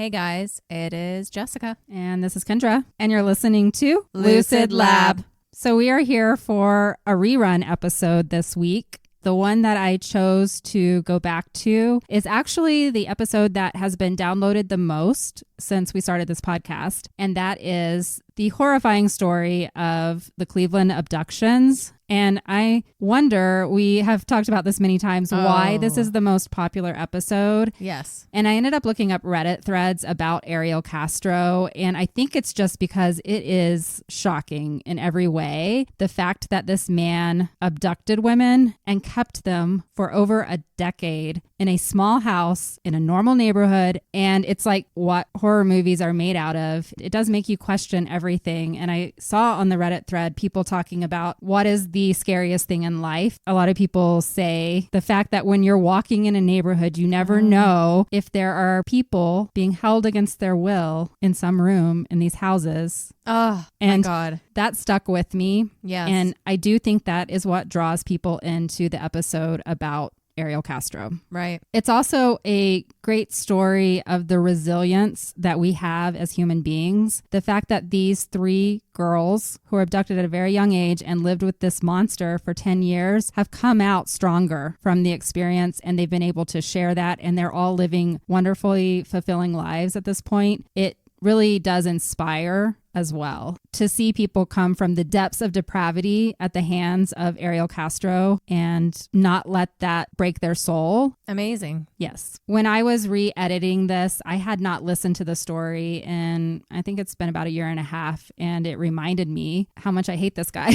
Hey guys, it is Jessica. And this is Kendra. And you're listening to Lucid Lab. So we are here for a rerun episode this week. The one that I chose to go back to is actually the episode that has been downloaded the most since we started this podcast. And that is the horrifying story of the Cleveland Abductions. And I wonder, we have talked about this many times, why this is the most popular episode. Yes. And I ended up looking up Reddit threads about Ariel Castro. And I think it's just because it is shocking in every way. The fact that this man abducted women and kept them for over a decade in a small house in a normal neighborhood. And it's like what horror movies are made out of. It does make you question everything. And I saw on the Reddit thread people talking about what is the scariest thing in life. A lot of people say the fact that when you're walking in a neighborhood, you never know if there are people being held against their will in some room in these houses. Oh, and my God. That stuck with me. Yes. And I do think that is what draws people into the episode about Ariel Castro. Right. It's also a great story of the resilience that we have as human beings. The fact that these three girls who were abducted at a very young age and lived with this monster for 10 years have come out stronger from the experience, and they've been able to share that, and they're all living wonderfully fulfilling lives at this point. It really does inspire as well to see people come from the depths of depravity at the hands of Ariel Castro and not let that break their soul. Amazing. Yes. When I was re-editing this, I had not listened to the story, and I think it's been about a year and a half, and it reminded me how much I hate this guy.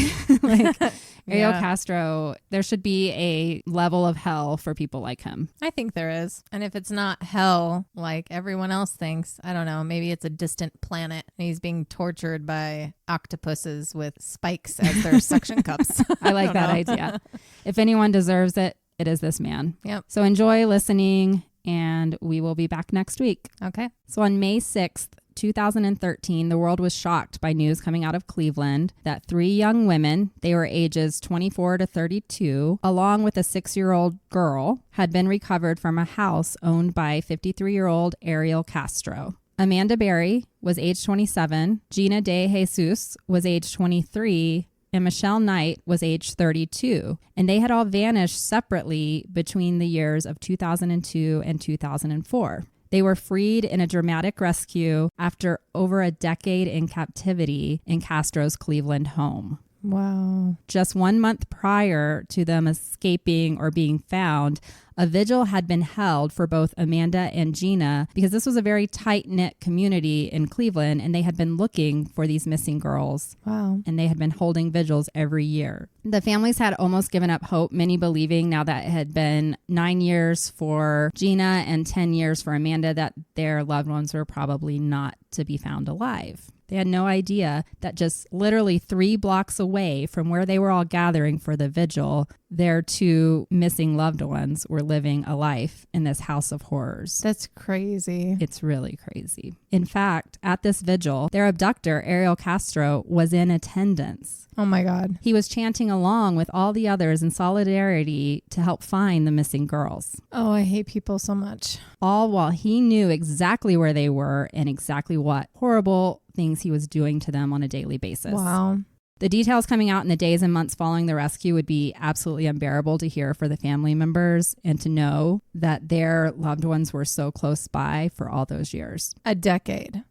Ariel Castro, there should be a level of hell for people like him. I think there is. And if it's not hell like everyone else thinks, I don't know, maybe it's a distant planet and he's being tortured by octopuses with spikes as their suction cups. I like that idea. If anyone deserves it, it is this man. Yep. So enjoy listening, and we will be back next week. Okay. So on May 6th, 2013, the world was shocked by news coming out of Cleveland that three young women, they were ages 24 to 32, along with a 6-year-old girl, had been recovered from a house owned by 53-year-old Ariel Castro. Amanda Berry was age 27, Gina DeJesus was age 23, and Michelle Knight was age 32. And they had all vanished separately between the years of 2002 and 2004. They were freed in a dramatic rescue after over a decade in captivity in Castro's Cleveland home. Wow. Just 1 month prior to them escaping or being found, a vigil had been held for both Amanda and Gina because this was a very tight-knit community in Cleveland, and they had been looking for these missing girls. Wow. And they had been holding vigils every year. The families had almost given up hope, many believing now that it had been 9 years for Gina and 10 years for Amanda that their loved ones were probably not to be found alive. They had no idea that just literally 3 blocks away from where they were all gathering for the vigil, their 2 missing loved ones were living a life in this house of horrors. That's crazy. It's really crazy. In fact, at this vigil, their abductor, Ariel Castro, was in attendance. Oh my God. He was chanting along with all the others in solidarity to help find the missing girls. Oh, I hate people so much. All while he knew exactly where they were and exactly what horrible things he was doing to them on a daily basis. Wow. The details coming out in the days and months following the rescue would be absolutely unbearable to hear for the family members and to know that their loved ones were so close by for all those years. A decade.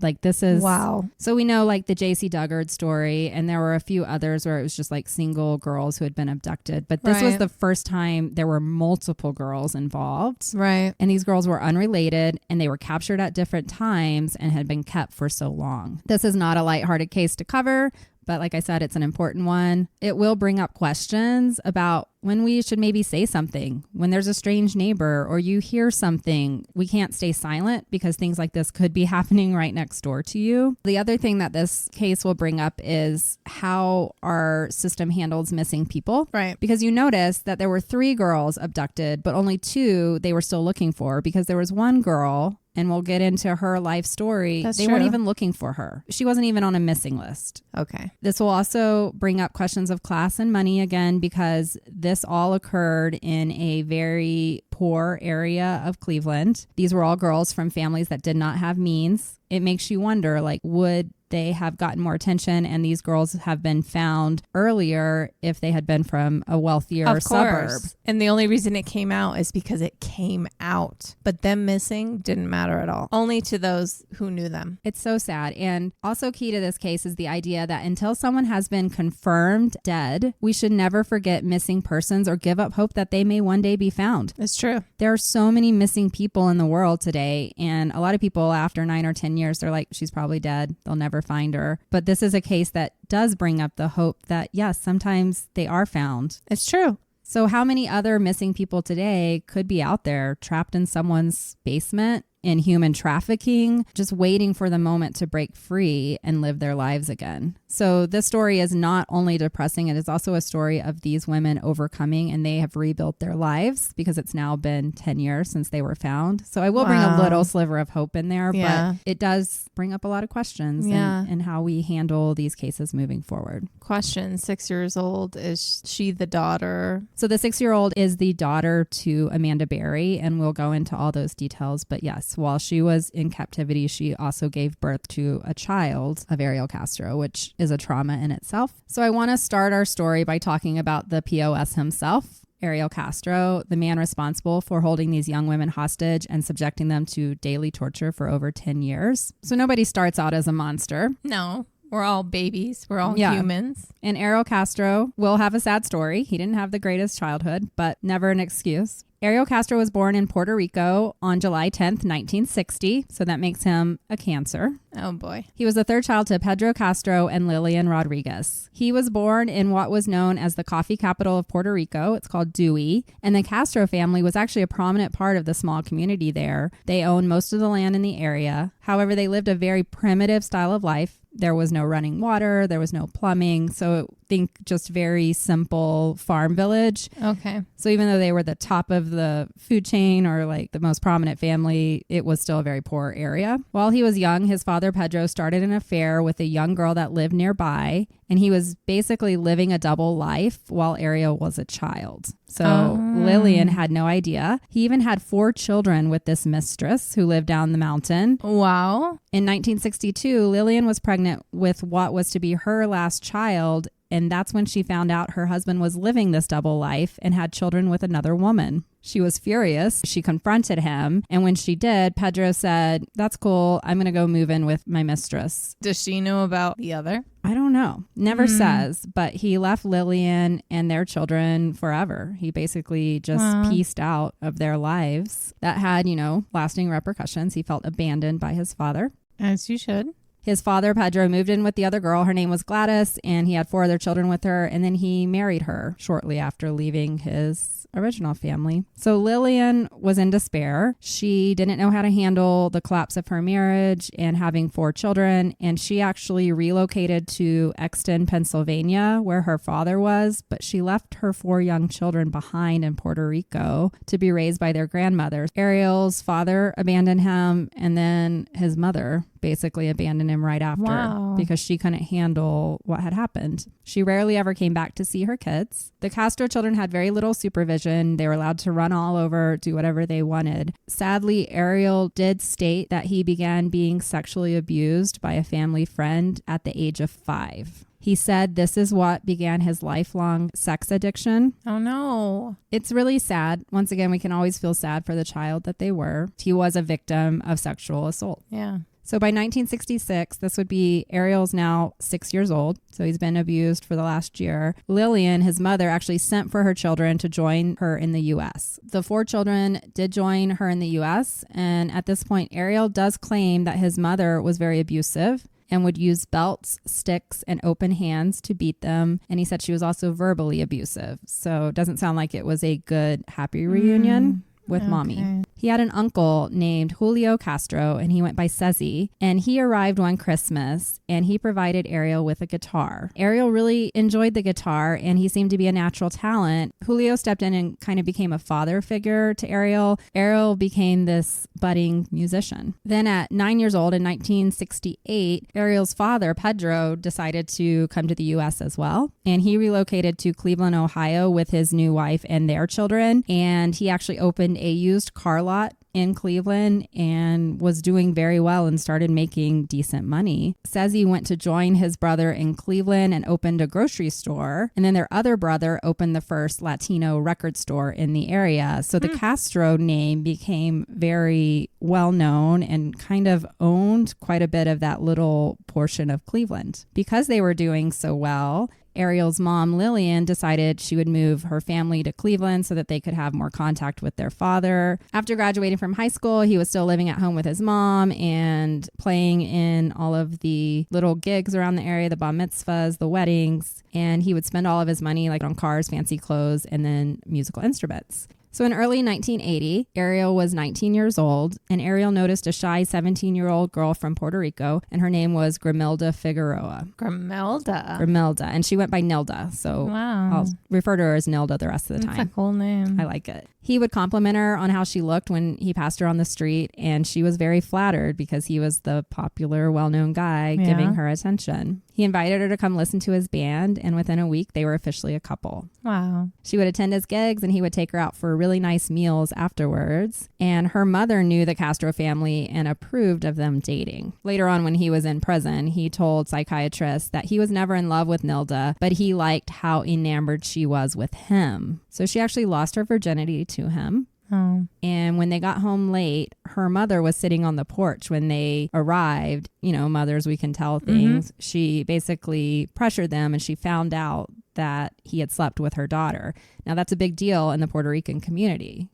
Like this is wow. So we know like the J.C. Dugard story, and there were a few others where it was just like single girls who had been abducted, but this was the first time there were multiple girls involved, right? And these girls were unrelated, and they were captured at different times and had been kept for so long. This is not a lighthearted case to cover, but like I said, it's an important one. It will bring up questions about when we should maybe say something. When there's a strange neighbor or you hear something, we can't stay silent because things like this could be happening right next door to you. The other thing that this case will bring up is how our system handles missing people. Right. Because you notice that there were 3 girls abducted, but only 2 they were still looking for, because there was one girl, and we'll get into her life story, That's they true. weren't even looking for her. She wasn't even on a missing list. Okay. This will also bring up questions of class and money again, because this all occurred in a very poor area of Cleveland. These were all girls from families that did not have means. It makes you wonder, like, would they have gotten more attention and these girls have been found earlier if they had been from a wealthier suburb? And the only reason it came out is because it came out. But them missing didn't matter at all. Only to those who knew them. It's so sad. And also key to this case is the idea that until someone has been confirmed dead, we should never forget missing persons or give up hope that they may one day be found. It's true. There are so many missing people in the world today. And a lot of people after 9 or 10 years, they're like, she's probably dead. They'll never find her. But this is a case that does bring up the hope that, yes, sometimes they are found. It's true. So how many other missing people today could be out there trapped in someone's basement, in human trafficking, just waiting for the moment to break free and live their lives again? So this story is not only depressing, it is also a story of these women overcoming, and they have rebuilt their lives because it's now been 10 years since they were found. So I will bring a little sliver of hope in there, but it does bring up a lot of questions and how we handle these cases moving forward. Question, 6 years old. Is she the daughter? So the 6-year-old is the daughter to Amanda Berry, and we'll go into all those details. But yes, while she was in captivity, she also gave birth to a child of Ariel Castro, which is a trauma in itself. So I want to start our story by talking about the POS himself, Ariel Castro, the man responsible for holding these young women hostage and subjecting them to daily torture for over 10 years. So nobody starts out as a monster. No. We're all babies. We're all humans. And Ariel Castro will have a sad story. He didn't have the greatest childhood, but never an excuse. Ariel Castro was born in Puerto Rico on July 10th, 1960. So that makes him a Cancer. Oh, boy. He was the third child to Pedro Castro and Lillian Rodriguez. He was born in what was known as the coffee capital of Puerto Rico. It's called Dewey. And the Castro family was actually a prominent part of the small community there. They owned most of the land in the area. However, they lived a very primitive style of life. There was no running water. There was no plumbing. So think just very simple farm village. Okay. So even though they were the top of the food chain or like the most prominent family, it was still a very poor area. While he was young, his father Pedro started an affair with a young girl that lived nearby. And he was basically living a double life while Ariel was a child. So Lillian had no idea. He even had 4 children with this mistress who lived down the mountain. Wow. In 1962, Lillian was pregnant with what was to be her last child. And that's when she found out her husband was living this double life and had children with another woman. She was furious. She confronted him. And when she did, Pedro said, "That's cool. I'm going to go move in with my mistress." Does she know about the other? I don't know. Never says, but he left Lillian and their children forever. He basically just pieced out of their lives. That had, lasting repercussions. He felt abandoned by his father. As you should. His father, Pedro, moved in with the other girl. Her name was Gladys, and he had 4 other children with her. And then he married her shortly after leaving his original family. So Lillian was in despair. She didn't know how to handle the collapse of her marriage and having 4 children. And she actually relocated to Exton, Pennsylvania, where her father was. But she left her 4 young children behind in Puerto Rico to be raised by their grandmother. Ariel's father abandoned him, and then his mother basically abandoned him right after because she couldn't handle what had happened. She rarely ever came back to see her kids. The Castro children had very little supervision. They were allowed to run all over, do whatever they wanted. Sadly, Ariel did state that he began being sexually abused by a family friend at the age of 5. He said this is what began his lifelong sex addiction. Oh, no. It's really sad. Once again, we can always feel sad for the child that they were. He was a victim of sexual assault. Yeah. So by 1966, this would be Ariel's now 6 years old. So he's been abused for the last year. Lillian, his mother, actually sent for her children to join her in the U.S. The 4 children did join her in the U.S. And at this point, Ariel does claim that his mother was very abusive and would use belts, sticks, and open hands to beat them. And he said she was also verbally abusive. So it doesn't sound like it was a good, happy reunion with mommy. He had an uncle named Julio Castro, and he went by Cezi, and he arrived one Christmas, and he provided Ariel with a guitar. Ariel really enjoyed the guitar, and he seemed to be a natural talent. Julio stepped in and kind of became a father figure to Ariel. Ariel became this budding musician. Then at 9 years old in 1968, Ariel's father, Pedro, decided to come to the U.S. as well, and he relocated to Cleveland, Ohio with his new wife and their children, and he actually opened a used car lot in Cleveland and was doing very well and started making decent money. Cezi went to join his brother in Cleveland and opened a grocery store. And then their other brother opened the first Latino record store in the area. So the Castro name became very well known and kind of owned quite a bit of that little portion of Cleveland. Because they were doing so well, Ariel's mom, Lillian, decided she would move her family to Cleveland so that they could have more contact with their father. After graduating from high school, he was still living at home with his mom and playing in all of the little gigs around the area, the bar mitzvahs, the weddings, and he would spend all of his money like on cars, fancy clothes, and then musical instruments. So in early 1980, Ariel was 19 years old, and Ariel noticed a shy 17-year-old girl from Puerto Rico, and her name was Grimelda Figueroa. Grimelda. And she went by Nilda, so wow. I'll refer to her as Nilda the rest of the time. That's a cool name. I like it. He would compliment her on how she looked when he passed her on the street, and she was very flattered because he was the popular, well-known guy giving her attention. He invited her to come listen to his band, and within a week, they were officially a couple. Wow. She would attend his gigs, and he would take her out for really nice meals afterwards. And her mother knew the Castro family and approved of them dating. Later on, when he was in prison, he told psychiatrists that he was never in love with Nilda, but he liked how enamored she was with him. So she actually lost her virginity to him. Oh. And when they got home late, her mother was sitting on the porch when they arrived. You know, mothers, we can tell things. She basically pressured them, and she found out that he had slept with her daughter. Now, that's a big deal in the Puerto Rican community.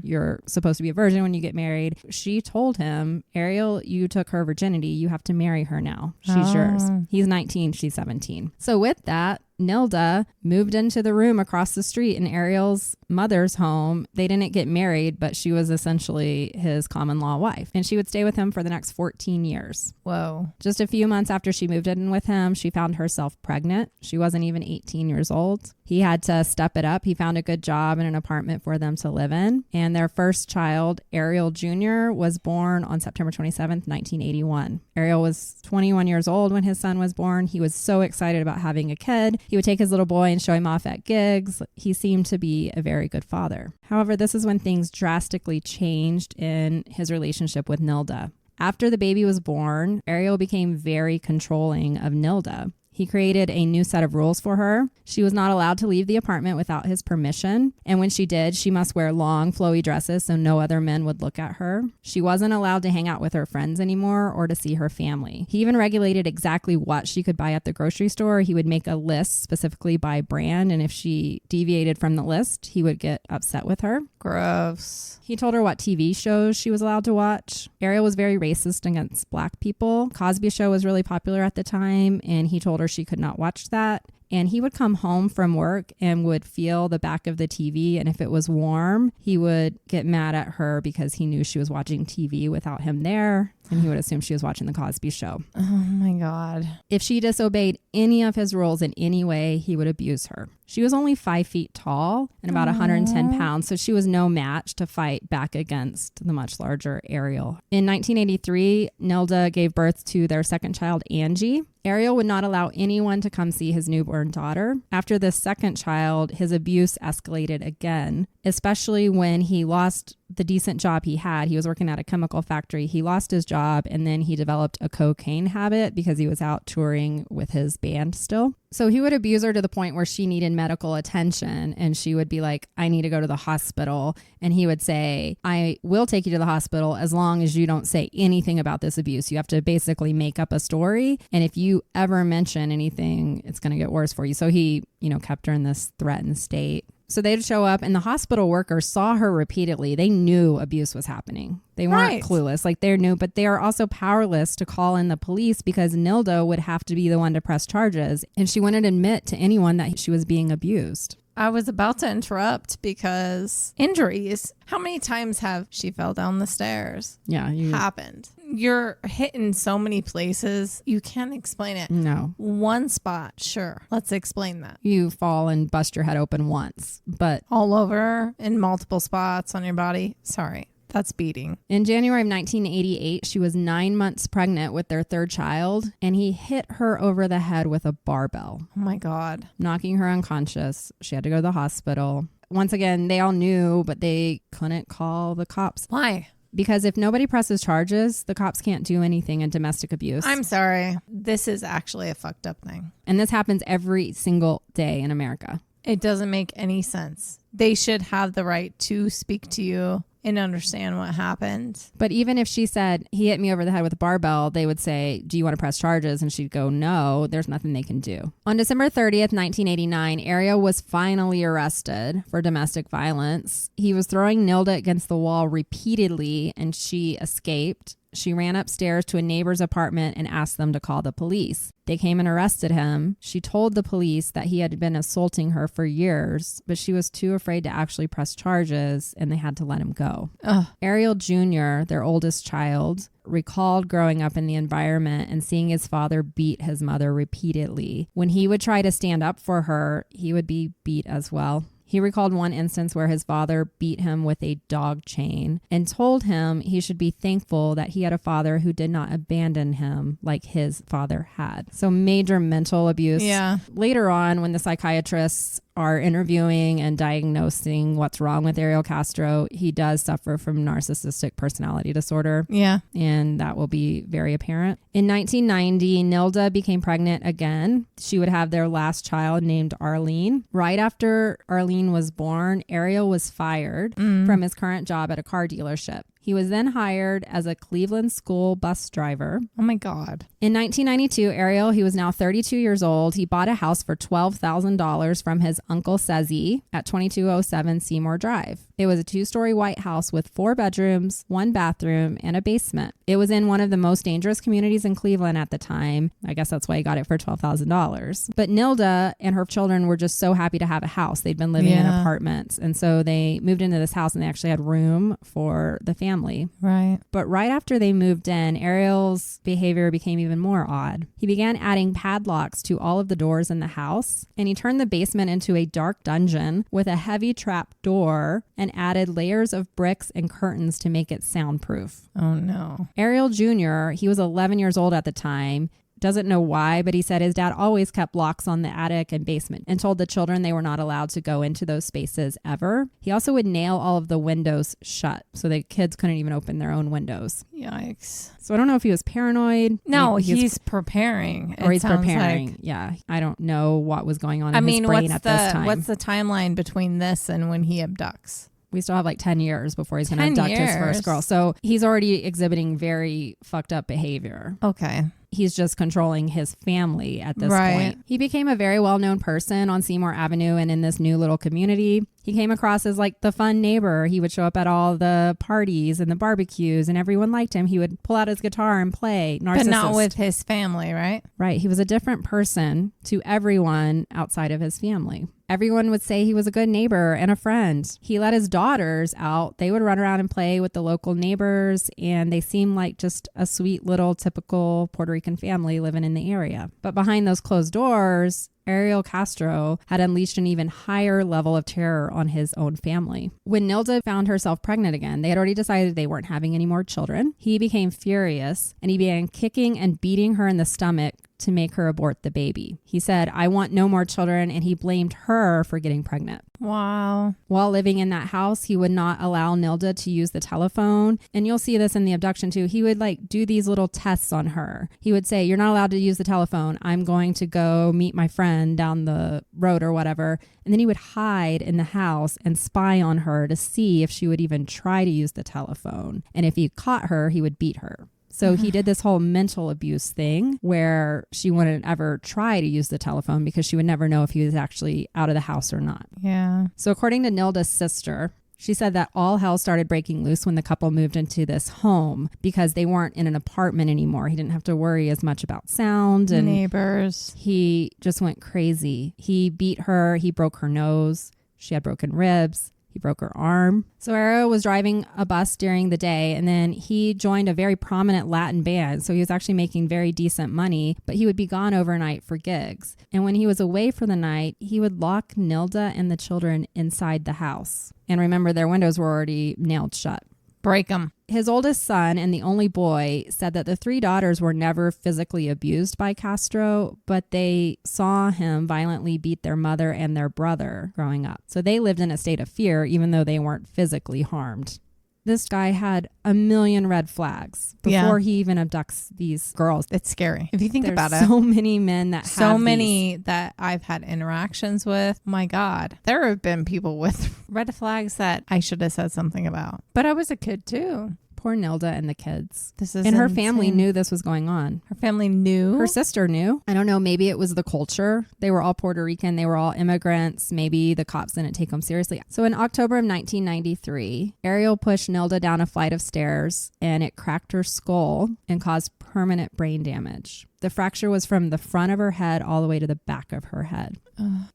You're supposed to be a virgin when you get married. She told him, Ariel, you took her virginity. You have to marry her now. She's yours. He's 19. She's 17. So with that, Nilda moved into the room across the street in Ariel's mother's home. They didn't get married, but she was essentially his common law wife. And she would stay with him for the next 14 years. Whoa. Just a few months after she moved in with him, she found herself pregnant. She wasn't even 18 years old. He had to step it up. He found a good job and an apartment for them to live in. And their first child, Ariel Jr., was born on September 27th, 1981. Ariel was 21 years old when his son was born. He was so excited about having a kid. He would take his little boy and show him off at gigs. He seemed to be a very good father. However, this is when things drastically changed in his relationship with Nilda. After the baby was born, Ariel became very controlling of Nilda. He created a new set of rules for her. She was not allowed to leave the apartment without his permission. And when she did, she must wear long, flowy dresses so no other men would look at her. She wasn't allowed to hang out with her friends anymore or to see her family. He even regulated exactly what she could buy at the grocery store. He would make a list specifically by brand, and if she deviated from the list, he would get upset with her. Gross. He told her what TV shows she was allowed to watch. Ariel was very racist against Black people. Cosby Show was really popular at the time, and he told her she could not watch that. And he would come home from work and would feel the back of the TV. And if it was warm, he would get mad at her because he knew she was watching TV without him there. And he would assume she was watching the Cosby Show. Oh my God. If she disobeyed any of his rules in any way, he would abuse her. She was only 5 feet tall and about 110 pounds, so she was no match to fight back against the much larger Ariel. In 1983, Nilda gave birth to their second child, Angie. Ariel would not allow anyone to come see his newborn daughter. After the second child, his abuse escalated again, especially when he lost the decent job he had. He was working at a chemical factory. He lost his job, and then he developed a cocaine habit because he was out touring with his band still. So he would abuse her to the point where she needed medical attention, and she would be like, I need to go to the hospital. And he would say, I will take you to the hospital as long as you don't say anything about this abuse. You have to basically make up a story. And if you ever mention anything, it's going to get worse for you. So he, kept her in this threatened state. So they'd show up, and the hospital workers saw her repeatedly. They knew abuse was happening. They weren't clueless. Like, they knew, but they are also powerless to call in the police because Nilda would have to be the one to press charges. And she wouldn't admit to anyone that she was being abused. I was about to interrupt because injuries. How many times have she fell down the stairs? Yeah. Happened. You're hit in so many places. You can't explain it. No. One spot. Sure. Let's explain that. You fall and bust your head open once, but All over in multiple spots on your body. Sorry. That's beating. in January of 1988, she was 9 months pregnant with their third child, and he hit her over the head with a barbell, Oh my God. knocking her unconscious. She had to go to the hospital. Once again, they all knew, but they couldn't call the cops. Why? Because if nobody presses charges, the cops can't do anything in domestic abuse. I'm sorry. This is actually a fucked up thing. And this happens every single day in America. It doesn't make any sense. They should have the right to speak to you and understand what happened. But even if she said, he hit me over the head with a barbell, they would say, do you want to press charges? And she'd go, no, there's nothing they can do. On December 30th, 1989, Ariel was finally arrested for domestic violence. He was throwing Nilda against the wall repeatedly, and she escaped. She ran upstairs to a neighbor's apartment and asked them to call the police. They came and arrested him. She told the police that he had been assaulting her for years, but she was too afraid to actually press charges, and they had to let him go. Ugh. Ariel Jr., their oldest child, recalled growing up in the environment and seeing his father beat his mother repeatedly. When he would try to stand up for her, he would be beat as well. He recalled one instance where his father beat him with a dog chain and told him he should be thankful that he had a father who did not abandon him like his father had. So major mental abuse. Yeah. Later on, when the psychiatrists are interviewing and diagnosing what's wrong with Ariel Castro, he does suffer from narcissistic personality disorder. Yeah. And that will be very apparent. In 1990, Nilda became pregnant again. She would have their last child named Arlene. Right after Arlene was born, Ariel was fired from his current job at a car dealership. He was then hired as a Cleveland school bus driver. Oh my God. In 1992, Ariel, he was now 32 years old. He bought a house for $12,000 from his uncle Sezzi at 2207 Seymour Drive. It was a 2-story white house with 4 bedrooms, 1 bathroom, and a basement. It was in one of the most dangerous communities in Cleveland at the time. I guess that's why he got it for $12,000. But Nilda and her children were just so happy to have a house. They'd been living in apartments. And so they moved into this house and they actually had room for the family. Right. But right after they moved in, Ariel's behavior became even more odd. He began adding padlocks to all of the doors in the house, and he turned the basement into a dark dungeon with a heavy trap door and added layers of bricks and curtains to make it soundproof. Oh no. Ariel Jr., he was 11 years old at the time. Doesn't know why, but he said his dad always kept locks on the attic and basement and told the children they were not allowed to go into those spaces ever. He also would nail all of the windows shut so the kids couldn't even open their own windows. Yikes. So I don't know if he was paranoid. No, he's preparing. Or he's preparing. Yeah. I don't know what was going on in his brain at this time. What's the timeline between this and when he abducts? We still have like 10 years before he's going to abduct his first girl. So he's already exhibiting very fucked up behavior. Okay. He's just controlling his family at this point. He became a very well-known person on Seymour Avenue and in this new little community. He came across as like the fun neighbor. He would show up at all the parties and the barbecues and everyone liked him. He would pull out his guitar and play. Narcissist. But not with his family, right? Right. He was a different person to everyone outside of his family. Everyone would say he was a good neighbor and a friend. He let his daughters out. They would run around and play with the local neighbors, and they seemed like just a sweet little typical Puerto Rican family living in the area. But behind those closed doors, Ariel Castro had unleashed an even higher level of terror on his own family. When Nilda found herself pregnant again, they had already decided they weren't having any more children. He became furious, and he began kicking and beating her in the stomach to make her abort the baby. He said, "I want no more children," and he blamed her for getting pregnant. Wow. While living in that house, he would not allow Nilda to use the telephone. And you'll see this in the abduction too. He would like do these little tests on her. He would say, "You're not allowed to use the telephone. I'm going to go meet my friend down the road or whatever." And then he would hide in the house and spy on her to see if she would even try to use the telephone. And if he caught her, he would beat her. So he did this whole mental abuse thing where she wouldn't ever try to use the telephone because she would never know if he was actually out of the house or not. Yeah. So according to Nilda's sister, She said that all hell started breaking loose when the couple moved into this home because they weren't in an apartment anymore. He didn't have to worry as much about sound and neighbors. He just went crazy. He beat her. He broke her nose. She had broken ribs. He broke her arm. So Ariel was driving a bus during the day, and then he joined a very prominent Latin band. So he was actually making very decent money, but he would be gone overnight for gigs. And when he was away for the night, he would lock Nilda and the children inside the house. And remember, their windows were already nailed shut. Break them. His oldest son and the only boy said that the three daughters were never physically abused by Castro, but they saw him violently beat their mother and their brother growing up. So they lived in a state of fear, even though they weren't physically harmed. This guy had a million red flags before he even abducts these girls. It's scary. If you think There's about it. so many men that so have many that I've had interactions with. My God. There have been people with red flags that I should have said something about. But I was a kid too. Poor Nilda and the kids. This is and her insane. family knew this was going on. Her family knew? Her sister knew. I don't know. Maybe it was the culture. They were all Puerto Rican. They were all immigrants. Maybe the cops didn't take them seriously. So in October of 1993, Ariel pushed Nilda down a flight of stairs and it cracked her skull and caused permanent brain damage. The fracture was from the front of her head all the way to the back of her head.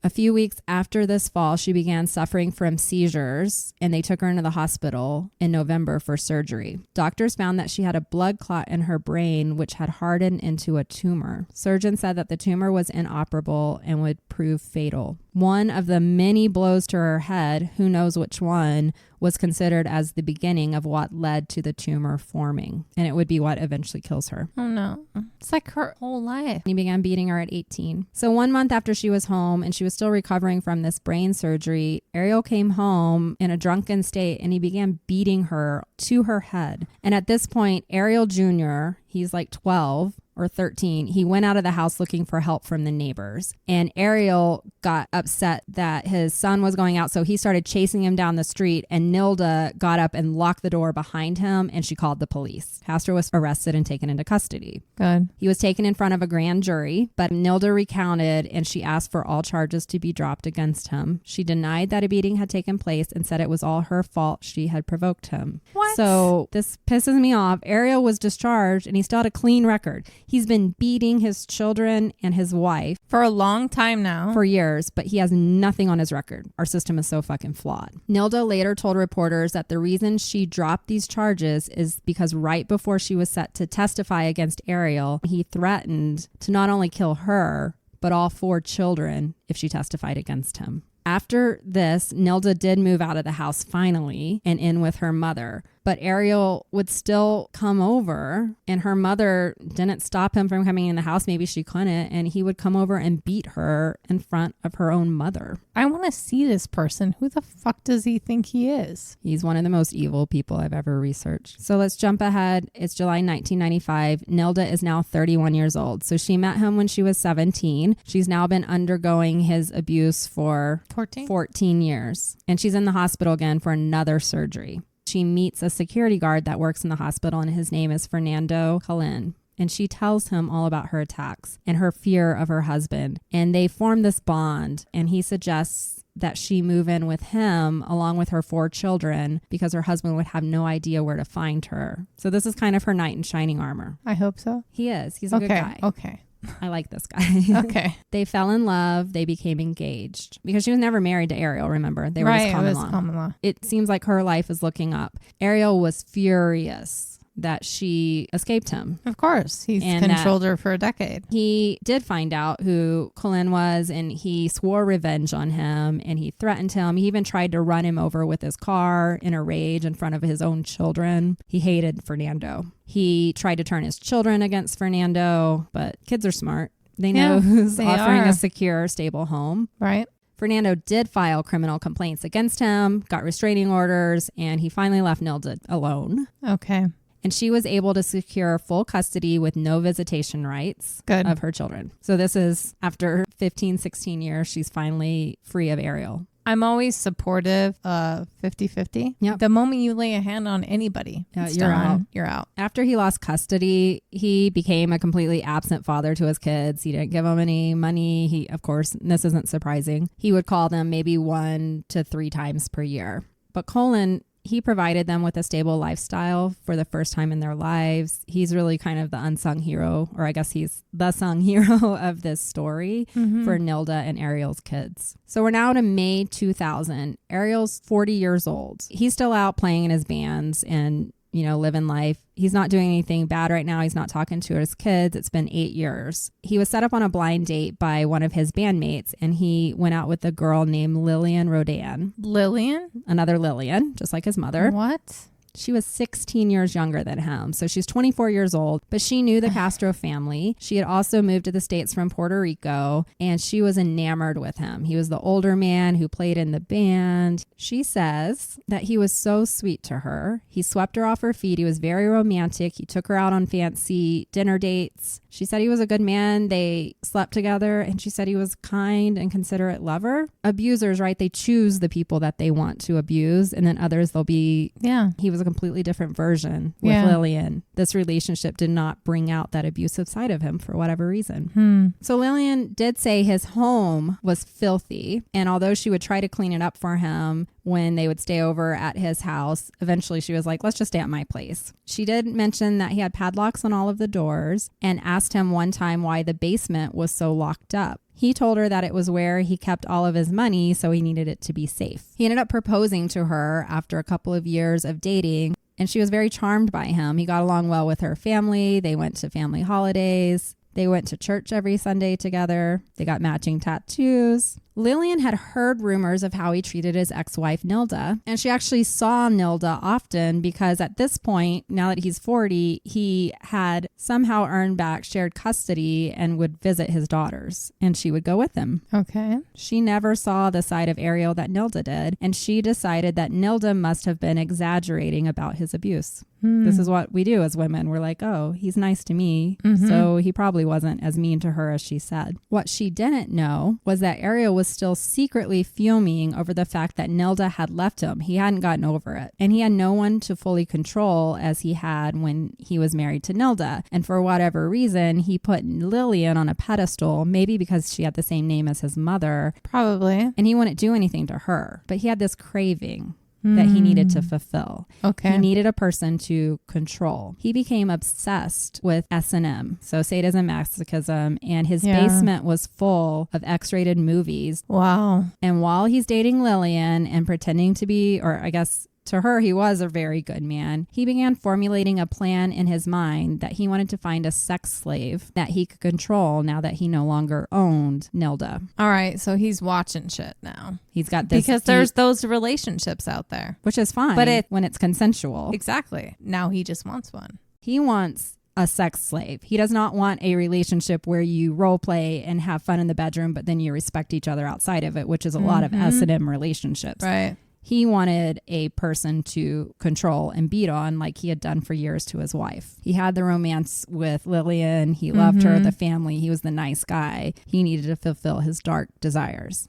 A few weeks after this fall, she began suffering from seizures, and they took her into the hospital in November for surgery. Doctors found that she had a blood clot in her brain, which had hardened into a tumor. Surgeons said that the tumor was inoperable and would prove fatal. One of the many blows to her head, who knows which one, was considered as the beginning of what led to the tumor forming, and it would be what eventually kills her. Oh no. It's like her whole life. He began beating her at 18. So 1 month after she was home and she was still recovering from this brain surgery, Ariel came home in a drunken state and he began beating her to her head. And at this point, Ariel Jr., he's like 12 or 13, he went out of the house looking for help from the neighbors. And Ariel got upset that his son was going out, so he started chasing him down the street, and Nilda got up and locked the door behind him, and she called the police. Castro was arrested and taken into custody. Good. He was taken in front of a grand jury, but Nilda recounted, and she asked for all charges to be dropped against him. She denied that a beating had taken place and said it was all her fault. She had provoked him. What? So this pisses me off. Ariel was discharged, and he still had a clean record. He's been beating his children and his wife for a long time now. For years, but he has nothing on his record. Our system is so fucking flawed. Nilda later told reporters that the reason she dropped these charges is because right before she was set to testify against Ariel, he threatened to not only kill her, but all 4 children if she testified against him. After this, Nilda did move out of the house finally and in with her mother. But Ariel would still come over, and her mother didn't stop him from coming in the house. Maybe she couldn't, and he would come over and beat her in front of her own mother. I want to see this person. Who the fuck does he think he is? He's one of the most evil people I've ever researched. So let's jump ahead. It's July 1995. Nilda is now 31 years old. So she met him when she was 17. She's now been undergoing his abuse for 14 years. And she's in the hospital again for another surgery. She meets a security guard that works in the hospital, and his name is Fernando Colin. And she tells him all about her attacks and her fear of her husband. And they form this bond, and he suggests that she move in with him along with her 4 children because her husband would have no idea where to find her. So this is kind of her knight in shining armor. I hope so. He is. He's a good guy. Okay. I like this guy. Okay. They fell in love. They became engaged because she was never married to Ariel, remember? They were just common law. It seems like her life is looking up. Ariel was furious that she escaped him. Of course. He's controlled her for a decade. He did find out who Colin was, and he swore revenge on him, and he threatened him. He even tried to run him over with his car in a rage in front of his own children. He hated Fernando. He tried to turn his children against Fernando, but kids are smart. They know who's offering a secure, stable home. Right. Fernando did file criminal complaints against him, got restraining orders, and he finally left Nilda alone. Okay. And she was able to secure full custody with no visitation rights of her children. So this is after 15, 16 years, she's finally free of Ariel. I'm always supportive of 50-50. Yep. The moment you lay a hand on anybody, you're out. After he lost custody, he became a completely absent father to his kids. He didn't give them any money. He, of course, this isn't surprising. He would call them maybe 1 to 3 times per year. But Colin, he provided them with a stable lifestyle for the first time in their lives. He's really kind of the unsung hero, or I guess he's the sung hero of this story for Nilda and Ariel's kids. So we're now to May 2000. Ariel's 40 years old. He's still out playing in his bands and, living life. He's not doing anything bad right now. He's not talking to his kids. It's been 8 years. He was set up on a blind date by one of his bandmates, and he went out with a girl named Lillian Rodan. Lillian? Another Lillian, just like his mother. What? She was 16 years younger than him. So she's 24 years old, but she knew the Castro family. She had also moved to the States from Puerto Rico, and she was enamored with him. He was the older man who played in the band. She says that he was so sweet to her. He swept her off her feet. He was very romantic. He took her out on fancy dinner dates. She said he was a good man. They slept together, and she said he was kind and considerate lover. Abusers, right? They choose the people that they want to abuse, and then others they'll be... Yeah. He was a completely different version with Lillian. This relationship did not bring out that abusive side of him for whatever reason. So Lillian did say his home was filthy, and although she would try to clean it up for him when they would stay over at his house, eventually she was like, let's just stay at my place. She did mention that he had padlocks on all of the doors and asked him one time why the basement was so locked up. He told her that it was where he kept all of his money, so he needed it to be safe. He ended up proposing to her after a couple of years of dating, and she was very charmed by him. He got along well with her family. They went to family holidays. They went to church every Sunday together. They got matching tattoos. Lillian had heard rumors of how he treated his ex-wife, Nilda, and she actually saw Nilda often because at this point, now that he's 40, he had somehow earned back shared custody and would visit his daughters, and she would go with him. Okay. She never saw the side of Ariel that Nilda did, and she decided that Nilda must have been exaggerating about his abuse. This is what we do as women. We're like, oh, he's nice to me, so he probably wasn't as mean to her as she said. What she didn't know was that Ariel was still secretly fuming over the fact that Nilda had left him. He hadn't gotten over it, and he had no one to fully control as he had when he was married to Nilda. And for whatever reason, he put Lillian on a pedestal, maybe because she had the same name as his mother. Probably. And he wouldn't do anything to her, but he had this craving that he needed to fulfill. Okay. He needed a person to control. He became obsessed with S&M, so sadism, masochism, and his basement was full of X-rated movies. Wow. And while he's dating Lillian and pretending to be, or I guess to her, he was a very good man. He began formulating a plan in his mind that he wanted to find a sex slave that he could control now that he no longer owned Nilda. All right, so he's watching shit now. He's got this because there's those relationships out there. Which is fine, but when it's consensual. Exactly. Now he just wants one. He wants a sex slave. He does not want a relationship where you role play and have fun in the bedroom, but then you respect each other outside of it, which is a lot of S&M relationships. Right. He wanted a person to control and beat on like he had done for years to his wife. He had the romance with Lillian. He loved her, the family. He was the nice guy. He needed to fulfill his dark desires.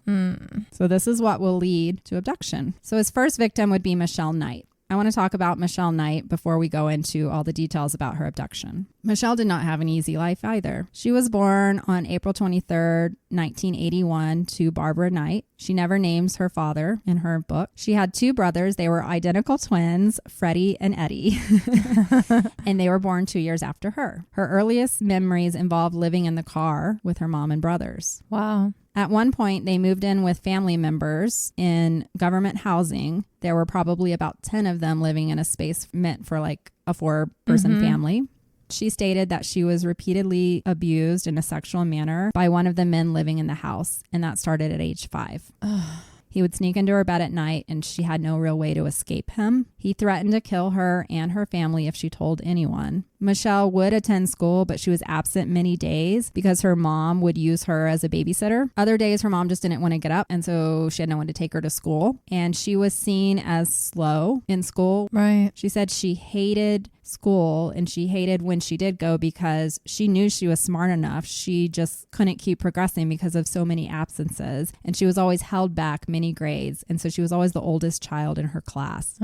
So this is what will lead to abduction. So his first victim would be Michelle Knight. I want to talk about Michelle Knight before we go into all the details about her abduction. Michelle did not have an easy life either. She was born on April 23rd, 1981 to Barbara Knight. She never names her father in her book. She had two brothers. They were identical twins, Freddie and Eddie, and they were born 2 years after her. Her earliest memories involved living in the car with her mom and brothers. Wow. At one point, they moved in with family members in government housing. There were probably about 10 of them living in a space meant for like a 4-person family. She stated that she was repeatedly abused in a sexual manner by one of the men living in the house, and that started at age 5. He would sneak into her bed at night, and she had no real way to escape him. He threatened to kill her and her family if she told anyone. Michelle would attend school, but she was absent many days because her mom would use her as a babysitter. Other days, her mom just didn't want to get up, and so she had no one to take her to school. And she was seen as slow in school. Right. She said she hated school, and she hated when she did go because she knew she was smart enough. She just couldn't keep progressing because of so many absences, and she was always held back many grades, and so she was always the oldest child in her class.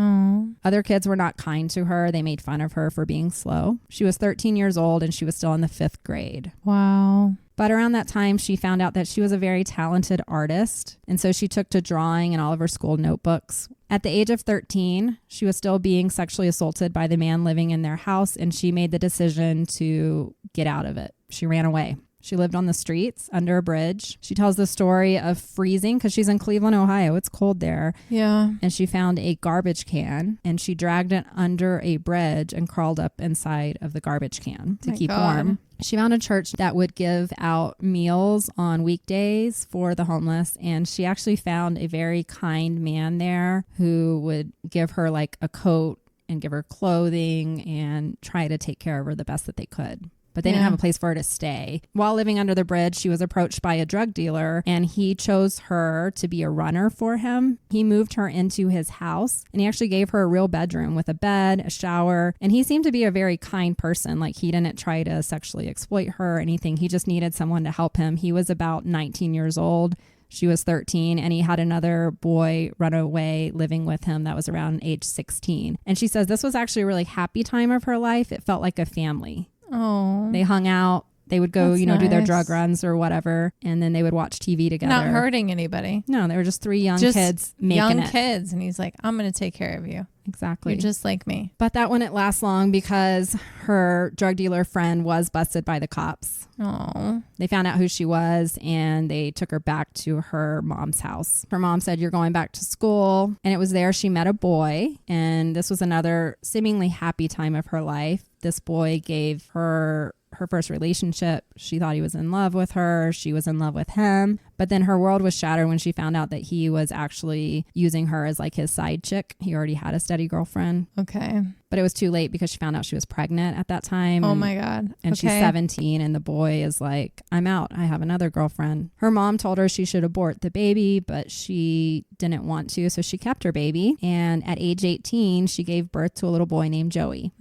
Other kids were not kind to her. They made fun of her for being slow. She was 13 years old, and she was still in the 5th grade. Wow. But around that time, she found out that she was a very talented artist. And so she took to drawing in all of her school notebooks. At the age of 13, she was still being sexually assaulted by the man living in their house, and she made the decision to get out of it. She ran away. She lived on the streets under a bridge. She tells the story of freezing because she's in Cleveland, Ohio. It's cold there. Yeah. And she found a garbage can and she dragged it under a bridge and crawled up inside of the garbage can to keep warm. She found a church that would give out meals on weekdays for the homeless. And she actually found a very kind man there who would give her like a coat and give her clothing and try to take care of her the best that they could. But they didn't have a place for her to stay. While living under the bridge, she was approached by a drug dealer and he chose her to be a runner for him. He moved her into his house and he actually gave her a real bedroom with a bed, a shower. And he seemed to be a very kind person. Like he didn't try to sexually exploit her or anything. He just needed someone to help him. He was about 19 years old. She was 13 and he had another boy run away living with him that was around age 16. And she says this was actually a really happy time of her life. It felt like a family. Oh, they hung out. They would go, do their drug runs or whatever. And then they would watch TV together. Not hurting anybody. No, they were just three young kids making it. Kids. And he's like, I'm going to take care of you. Exactly. You're just like me. But that wouldn't last long because her drug dealer friend was busted by the cops. Oh. They found out who she was and they took her back to her mom's house. Her mom said, you're going back to school. And it was there she met a boy. And this was another seemingly happy time of her life. This boy gave her first relationship. She thought he was in love with her. She was in love with him. But then her world was shattered when she found out that he was actually using her as like his side chick. He already had a steady girlfriend. Okay. But it was too late because she found out she was pregnant at that time. Oh my God. And she's 17 and the boy is like, I'm out. I have another girlfriend. Her mom told her she should abort the baby, but she didn't want to. So she kept her baby. And at age 18, she gave birth to a little boy named Joey.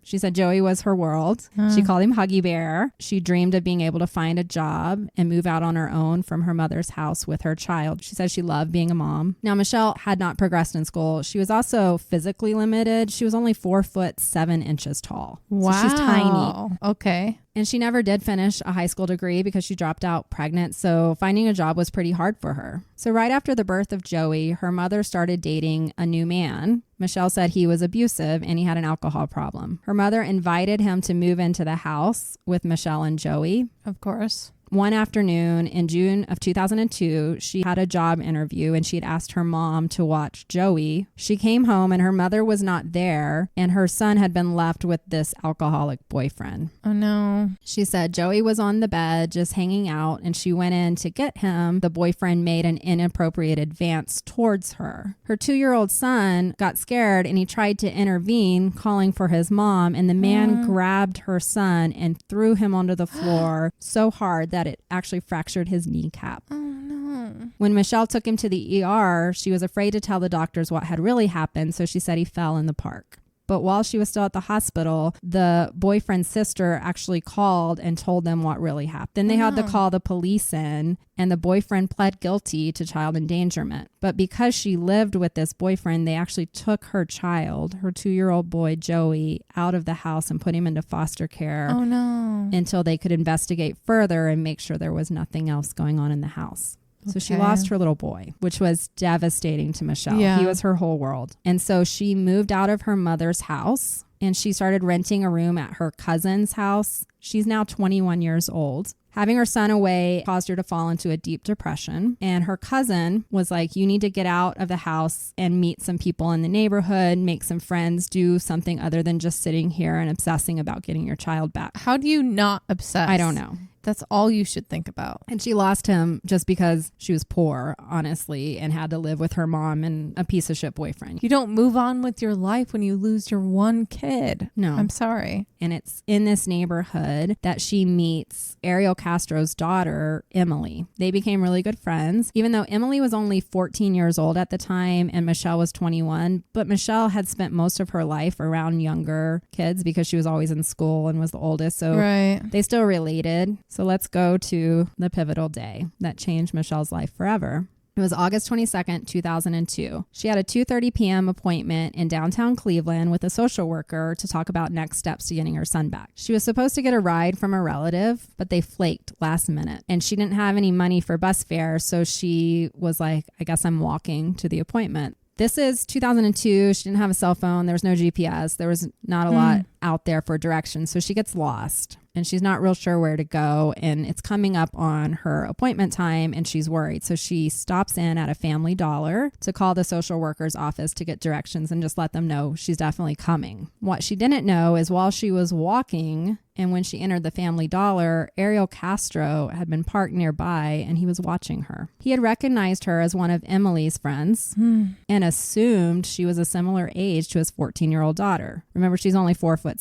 She said Joey was her world. She called him Huggy Bear. She dreamed of being able to find a job and move out on her own from her mother's house with her child. She said she loved being a mom. Now, Michelle had not progressed in school. She was also physically limited. She was only 4'7" tall. Wow. So she's tiny. Okay. And she never did finish a high school degree because she dropped out pregnant. So finding a job was pretty hard for her. So right after the birth of Joey, her mother started dating a new man. Michelle said he was abusive and he had an alcohol problem. Her mother invited him to move into the house with Michelle and Joey. Of course. One afternoon in June of 2002, she had a job interview and she had asked her mom to watch Joey. She came home and her mother was not there and her son had been left with this alcoholic boyfriend. Oh no. She said Joey was on the bed just hanging out and she went in to get him. The boyfriend made an inappropriate advance towards her. Her 2-year-old son got scared and he tried to intervene, calling for his mom, and the man grabbed her son and threw him onto the floor so hard that it actually fractured his kneecap. Oh no. When Michelle took him to the ER, she was afraid to tell the doctors what had really happened, so she said he fell in the park. But while she was still at the hospital, the boyfriend's sister actually called and told them what really happened. Then they had to call the police in, and the boyfriend pled guilty to child endangerment. But because she lived with this boyfriend, they actually took her child, her 2-year-old boy, Joey, out of the house and put him into foster care. Oh no. Until they could investigate further and make sure there was nothing else going on in the house. So she lost her little boy, which was devastating to Michelle. Yeah. He was her whole world. And so she moved out of her mother's house and she started renting a room at her cousin's house. She's now 21 years old. Having her son away caused her to fall into a deep depression. And her cousin was like, you need to get out of the house and meet some people in the neighborhood, make some friends, do something other than just sitting here and obsessing about getting your child back. How do you not obsess? I don't know. That's all you should think about. And she lost him just because she was poor, honestly, and had to live with her mom and a piece of shit boyfriend. You don't move on with your life when you lose your one kid. No. I'm sorry. And it's in this neighborhood that she meets Ariel Castro's daughter, Emily. They became really good friends, even though Emily was only 14 years old at the time and Michelle was 21. But Michelle had spent most of her life around younger kids because she was always in school and was the oldest. So they still related. So let's go to the pivotal day that changed Michelle's life forever. It was August 22nd, 2002. She had a 2:30 p.m. appointment in downtown Cleveland with a social worker to talk about next steps to getting her son back. She was supposed to get a ride from a relative, but they flaked last minute. And she didn't have any money for bus fare, so she was like, I guess I'm walking to the appointment. This is 2002. She didn't have a cell phone. There was no GPS. There was not a lot out there for directions. So she gets lost and she's not real sure where to go. And it's coming up on her appointment time and she's worried. So she stops in at a Family Dollar to call the social worker's office to get directions and just let them know she's definitely coming. What she didn't know is while she was walking and when she entered the Family Dollar, Ariel Castro had been parked nearby and he was watching her. He had recognized her as one of Emily's friends and assumed she was a similar age to his 14-year-old daughter. Remember, she's only 4'7".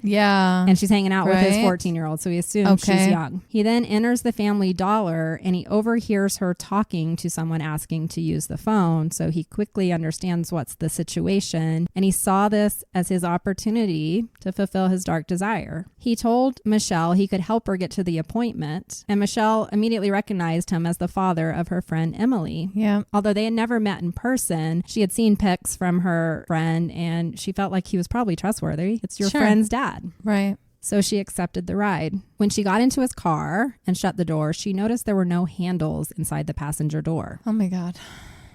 Yeah. And she's hanging out with his 14-year-old, so he assumes she's young. He then enters the Family Dollar and he overhears her talking to someone asking to use the phone, so he quickly understands what's the situation, and he saw this as his opportunity to fulfill his dark desire. He told Michelle he could help her get to the appointment, and Michelle immediately recognized him as the father of her friend Emily. Yeah. Although they had never met in person, she had seen pics from her friend and she felt like he was probably trustworthy. It's your friend's dad. Right. So she accepted the ride. When she got into his car and shut the door, she noticed there were no handles inside the passenger door. Oh my God.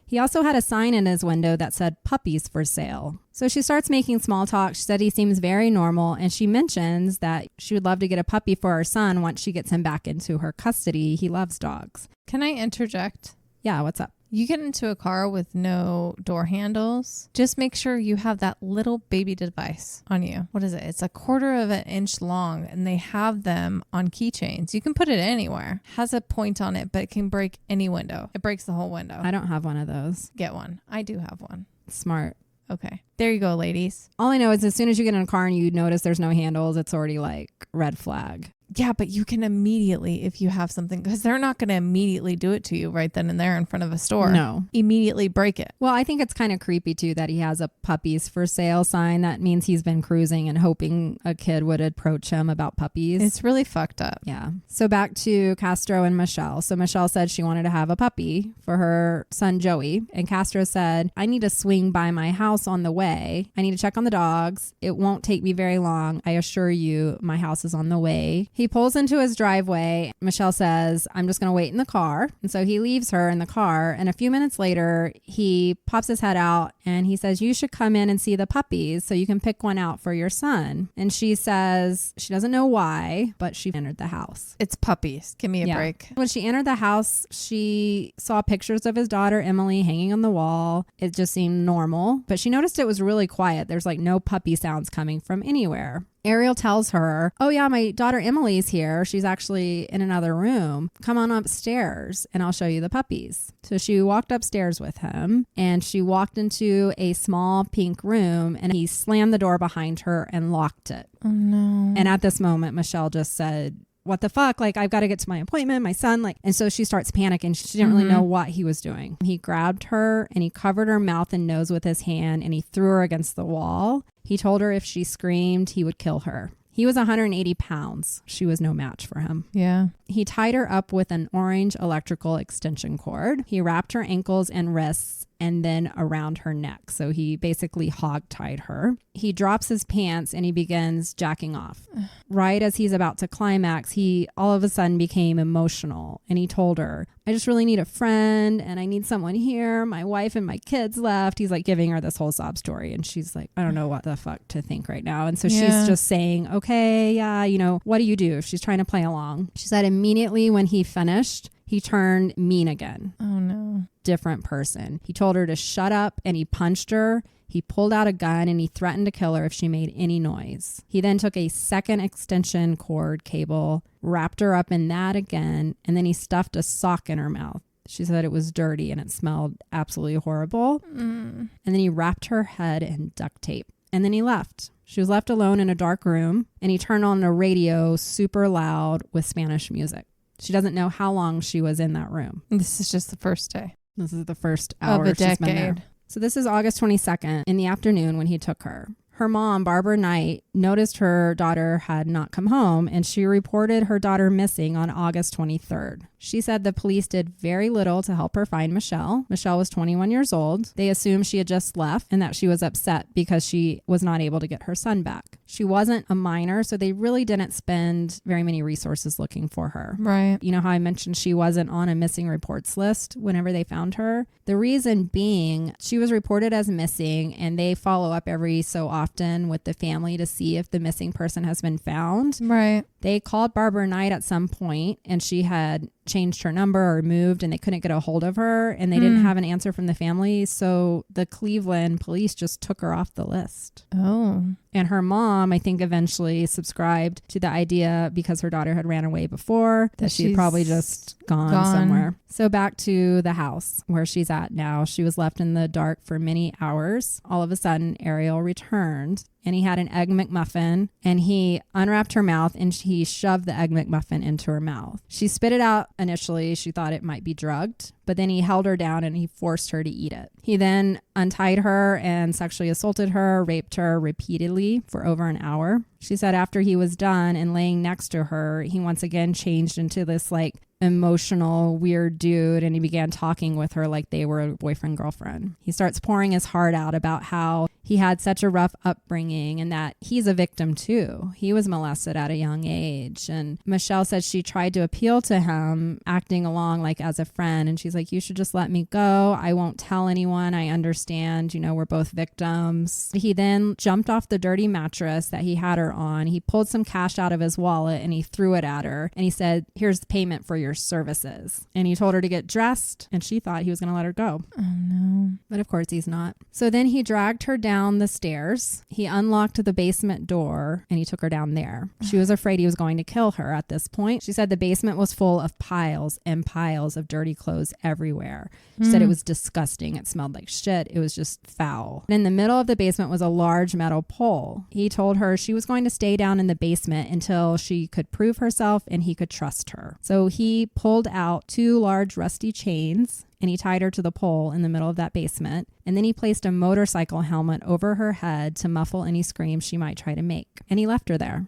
He also had a sign in his window that said puppies for sale. So she starts making small talk. She said he seems very normal, and she mentions that she would love to get a puppy for her son once she gets him back into her custody. He loves dogs. Can I interject? Yeah, what's up? You get into a car with no door handles, just make sure you have that little baby device on you. What is it? It's 1/4 of an inch long, and they have them on keychains. You can put it anywhere. Has a point on it, but it can break any window. It breaks the whole window. I don't have one of those. Get one. I do have one. Smart. Okay. There you go, ladies. All I know is as soon as you get in a car and you notice there's no handles, it's already like red flag. Yeah, but you can immediately, if you have something, because they're not going to immediately do it to you right then and there in front of a store. No. Immediately break it. Well, I think it's kind of creepy too that he has a puppies for sale sign. That means he's been cruising and hoping a kid would approach him about puppies. It's really fucked up. Yeah. So back to Castro and Michelle. So Michelle said she wanted to have a puppy for her son Joey. And Castro said, I need to swing by my house on the way. I need to check on the dogs. It won't take me very long. I assure you, my house is on the way. He pulls into his driveway. Michelle says, I'm just going to wait in the car. And so he leaves her in the car. And a few minutes later, he pops his head out and he says, you should come in and see the puppies so you can pick one out for your son. And she says she doesn't know why, but she entered the house. It's puppies. Give me a break. When she entered the house, she saw pictures of his daughter, Emily, hanging on the wall. It just seemed normal, but she noticed it was really quiet. There's like no puppy sounds coming from anywhere. Ariel tells her, oh yeah, my daughter Emily's here. She's actually in another room. Come on upstairs and I'll show you the puppies. So she walked upstairs with him and she walked into a small pink room and he slammed the door behind her and locked it. Oh no. And at this moment, Michelle just said, what the fuck? Like, I've got to get to my appointment, my son. Like, and so she starts panicking. She didn't really know what he was doing. He grabbed her and he covered her mouth and nose with his hand and he threw her against the wall. He told her if she screamed, he would kill her. He was 180 pounds. She was no match for him. Yeah. He tied her up with an orange electrical extension cord. He wrapped her ankles and wrists and then around her neck. So he basically hog-tied her. He drops his pants and he begins jacking off. Right as he's about to climax, he all of a sudden became emotional and he told her, I just really need a friend and I need someone here. My wife and my kids left. He's like giving her this whole sob story and she's like, I don't know what the fuck to think right now. And so she's just saying, okay, yeah, you know, what do you do? She's trying to play along. She said immediately when he finished, he turned mean again. Oh no. Different person. He told her to shut up and he punched her. He pulled out a gun and he threatened to kill her if she made any noise. He then took a second extension cord cable, wrapped her up in that again, and then he stuffed a sock in her mouth. She said it was dirty and it smelled absolutely horrible. And then he wrapped her head in duct tape. And then he left. She was left alone in a dark room and he turned on a radio super loud with Spanish music. She doesn't know how long she was in that room. This is just the first day. This is the first hour of a she's been there. decade. So this is August 22nd in the afternoon when he took her. Her mom, Barbara Knight, noticed her daughter had not come home, and she reported her daughter missing on August 23rd. She said the police did very little to help her find Michelle. Michelle was 21 years old. They assumed she had just left and that she was upset because she was not able to get her son back. She wasn't a minor, so they really didn't spend very many resources looking for her. Right. You know how I mentioned she wasn't on a missing reports list whenever they found her? The reason being, she was reported as missing, and they follow up every so often with the family to see if the missing person has been found. Right. They called Barbara Knight at some point, and she had changed her number or moved, and they couldn't get a hold of her, and they didn't have an answer from the family. So the Cleveland police just took her off the list. Oh. And her mom, I think, eventually subscribed to the idea, because her daughter had ran away before, that she'd probably just gone somewhere. So back to the house where she's at now. She was left in the dark for many hours. All of a sudden, Ariel returned, and he had an Egg McMuffin, and he unwrapped her mouth, and he shoved the Egg McMuffin into her mouth. She spit it out initially. She thought it might be drugged, but then he held her down and he forced her to eat it. He then untied her and sexually assaulted her, raped her repeatedly for over an hour. She said after he was done and laying next to her, he once again changed into this like emotional, weird dude, and he began talking with her like they were a boyfriend, girlfriend. He starts pouring his heart out about how he had such a rough upbringing and that he's a victim too. He was molested at a young age. And Michelle said she tried to appeal to him, acting along like as a friend. And she's like, you should just let me go. I won't tell anyone. I understand. You know, we're both victims. He then jumped off the dirty mattress that he had her on. He pulled some cash out of his wallet and he threw it at her. And he said, here's the payment for your services. And he told her to get dressed, and she thought he was going to let her go. Oh no. But of course he's not. So then he dragged her down the stairs. He unlocked the basement door and he took her down there. She was afraid he was going to kill her at this point. She said the basement was full of piles and piles of dirty clothes everywhere. She said it was disgusting. It smelled like shit. It was just foul. And in the middle of the basement was a large metal pole. He told her she was going to stay down in the basement until she could prove herself and he could trust her. So he pulled out 2 large rusty chains and he tied her to the pole in the middle of that basement. And then he placed a motorcycle helmet over her head to muffle any screams she might try to make. And he left her there.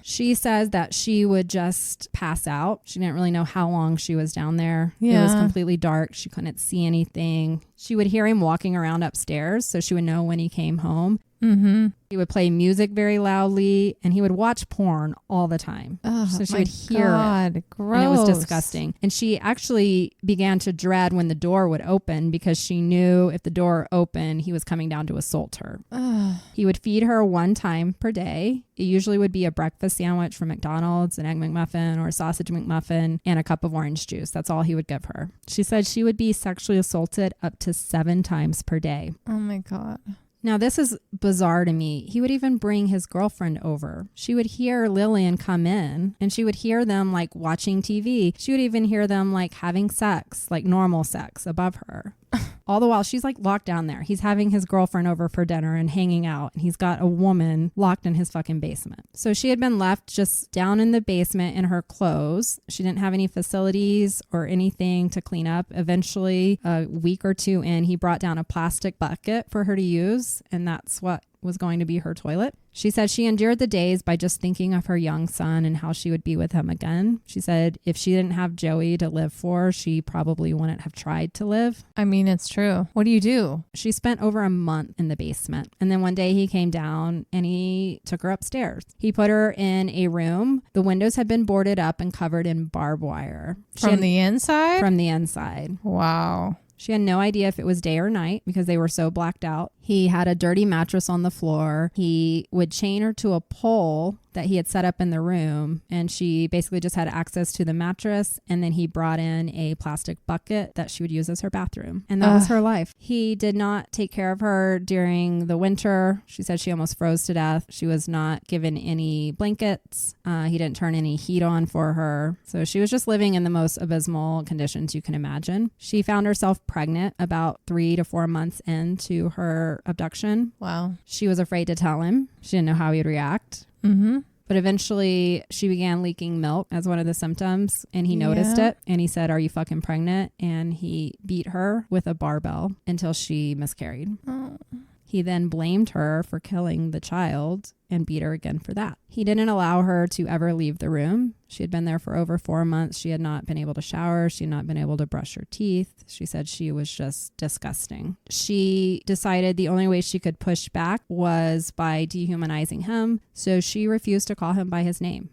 She says that she would just pass out. She didn't really know how long she was down there. Yeah. It was completely dark. She couldn't see anything. She would hear him walking around upstairs, so she would know when he came home. Mm-hmm. He would play music very loudly, and he would watch porn all the time. Oh, so she my would hear God, it. gross. And it was disgusting. And she actually began to dread when the door would open, because she knew if the door opened, he was coming down to assault her. He would feed her 1 time per day. It usually would be a breakfast sandwich from McDonald's, an Egg McMuffin or a sausage McMuffin, and a cup of orange juice. That's all he would give her. She said she would be sexually assaulted up to 7 times per day. Oh my God. Now, this is bizarre to me. He would even bring his girlfriend over. She would hear Lillian come in, and she would hear them like watching TV. She would even hear them like having sex, like normal sex above her. All the while she's like locked down there. He's having his girlfriend over for dinner and hanging out, and he's got a woman locked in his fucking basement. So she had been left just down in the basement in her clothes. She didn't have any facilities or anything to clean up. Eventually, a week or 2 in, he brought down a plastic bucket for her to use, and that's what was going to be her toilet. She said she endured the days by just thinking of her young son and how she would be with him again. She said if she didn't have Joey to live for, she probably wouldn't have tried to live. I mean, it's true. What do you do? She spent over a month in the basement. And then one day he came down and he took her upstairs. He put her in a room. The windows had been boarded up and covered in barbed wire. From the inside? From the inside. Wow. She had no idea if it was day or night because they were so blacked out. He had a dirty mattress on the floor. He would chain her to a pole that he had set up in the room, and she basically just had access to the mattress, and then he brought in a plastic bucket that she would use as her bathroom, and that was her life. He did not take care of her during the winter. She said she almost froze to death. She was not given any blankets. He didn't turn any heat on for her, so she was just living in the most abysmal conditions you can imagine. She found herself pregnant about 3 to 4 months into her abduction. Wow. She was afraid to tell him. She didn't know how he would react. Mm-hmm. But eventually she began leaking milk as one of the symptoms, and he noticed it, and he said, "Are you fucking pregnant?" And he beat her with a barbell until she miscarried. Oh. He then blamed her for killing the child and beat her again for that. He didn't allow her to ever leave the room. She had been there for over 4 months. She had not been able to shower. She had not been able to brush her teeth. She said she was just disgusting. She decided the only way she could push back was by dehumanizing him. So she refused to call him by his name.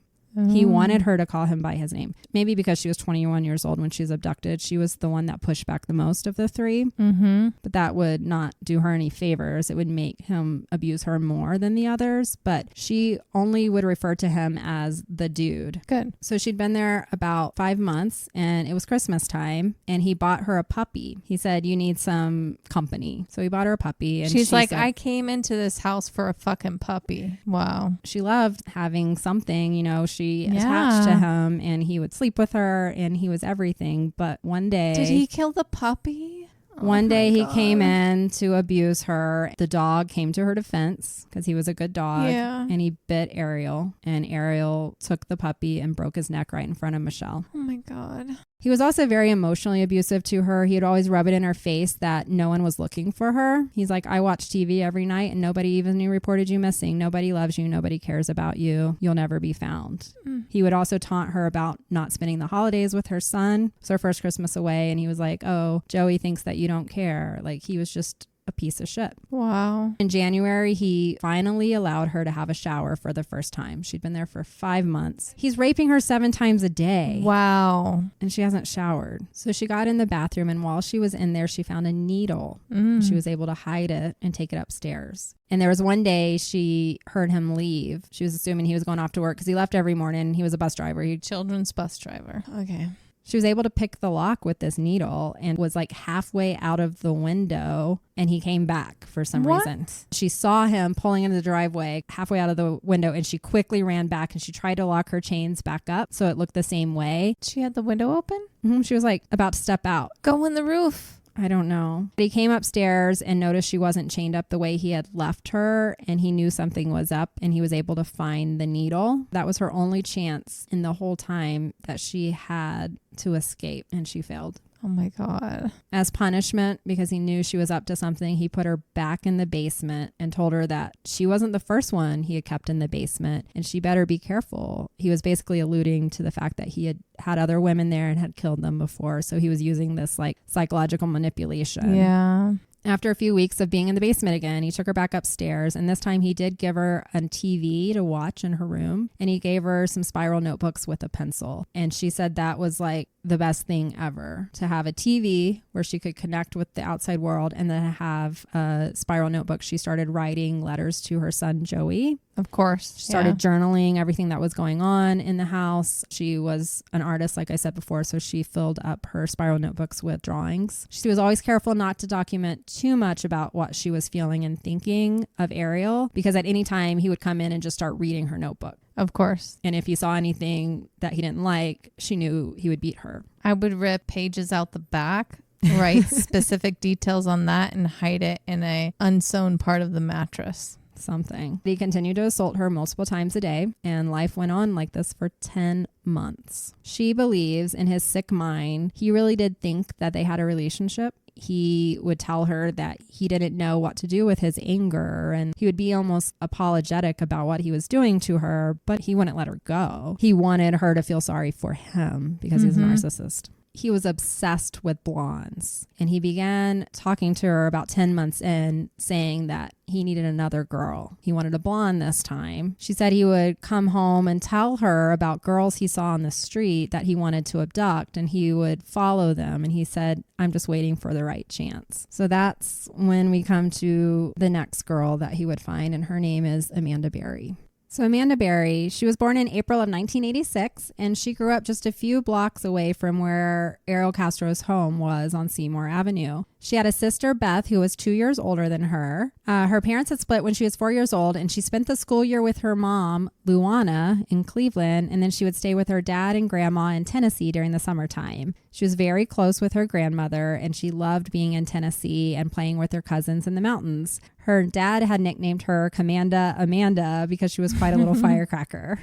He wanted her to call him by his name. Maybe because she was 21 years old when she was abducted. She was the one that pushed back the most of the three. But that would not do her any favors. It would make him abuse her more than the others. But she only would refer to him as the dude. Good. So she'd been there about 5 months and it was Christmas time and he bought her a puppy. He said, you need some company. So he bought her a puppy. And she's like, said, I came into this house for a fucking puppy. Wow. She loved having something, you know, she attached to him and he would sleep with her and he was everything. But one day... Did he kill the puppy? One day he came in to abuse her. The dog came to her defense because he was a good dog. Yeah. And he bit Ariel. And Ariel took the puppy and broke his neck right in front of Michelle. Oh my God. He was also very emotionally abusive to her. He'd always rub it in her face that no one was looking for her. He's like, I watch TV every night and nobody even reported you missing. Nobody loves you. Nobody cares about you. You'll never be found. He would also taunt her about not spending the holidays with her son. It's her first Christmas away. And he was like, oh, Joey thinks that you don't care. Like he was just a piece of shit. Wow. In January, he finally allowed her to have a shower for the first time. She'd been there for 5 months. He's raping her 7 times a day. Wow. And she hasn't showered. So she got in the bathroom and while she was in there, she found a needle. She was able to hide it and take it upstairs. And there was one day she heard him leave. She was assuming he was going off to work because he left every morning. He was a bus driver. Children's bus driver. Okay. She was able to pick the lock with this needle and was like halfway out of the window and he came back for some reason. She saw him pulling into the driveway halfway out of the window and she quickly ran back and she tried to lock her chains back up so it looked the same way. She had the window open? She was like about to step out. Go in the roof. I don't know. But he came upstairs and noticed she wasn't chained up the way he had left her and he knew something was up and he was able to find the needle. That was her only chance in the whole time that she had to escape and she failed. Oh my God. As punishment, because he knew she was up to something, he put her back in the basement and told her that she wasn't the first one he had kept in the basement and she better be careful. He was basically alluding to the fact that he had other women there and had killed them before. So he was using this like psychological manipulation. Yeah. After a few weeks of being in the basement again, he took her back upstairs. And this time he did give her a TV to watch in her room. And he gave her some spiral notebooks with a pencil. And she said that was like the best thing ever, to have a TV where she could connect with the outside world and then have a spiral notebook. She started writing letters to her son, Joey. Of course. She started journaling everything that was going on in the house. She was an artist, like I said before, so she filled up her spiral notebooks with drawings. She was always careful not to document too much about what she was feeling and thinking of Ariel, because at any time he would come in and just start reading her notebook. Of course. And if he saw anything that he didn't like, she knew he would beat her. I would rip pages out the back, write specific details on that, and hide it in a unsewn part of the mattress. Something. He continued to assault her multiple times a day, and life went on like this for 10 months. She believes in his sick mind, he really did think that they had a relationship. He would tell her that he didn't know what to do with his anger, and he would be almost apologetic about what he was doing to her, but he wouldn't let her go. He wanted her to feel sorry for him because he was a narcissist. He was obsessed with blondes, and he began talking to her about 10 months in, saying that he needed another girl. He wanted a blonde this time. She said he would come home and tell her about girls he saw on the street that he wanted to abduct, and he would follow them. And he said, I'm just waiting for the right chance. So that's when we come to the next girl that he would find, and her name is Amanda Berry. So Amanda Berry, she was born in April of 1986, and she grew up just a few blocks away from where Ariel Castro's home was on Seymour Avenue. She had a sister, Beth, who was 2 years older than her. Her parents had split when she was 4 years old, and she spent the school year with her mom, Luana, in Cleveland, and then she would stay with her dad and grandma in Tennessee during the summertime. She was very close with her grandmother, and she loved being in Tennessee and playing with her cousins in the mountains. Her dad had nicknamed her Commanda Amanda because she was quite a little firecracker.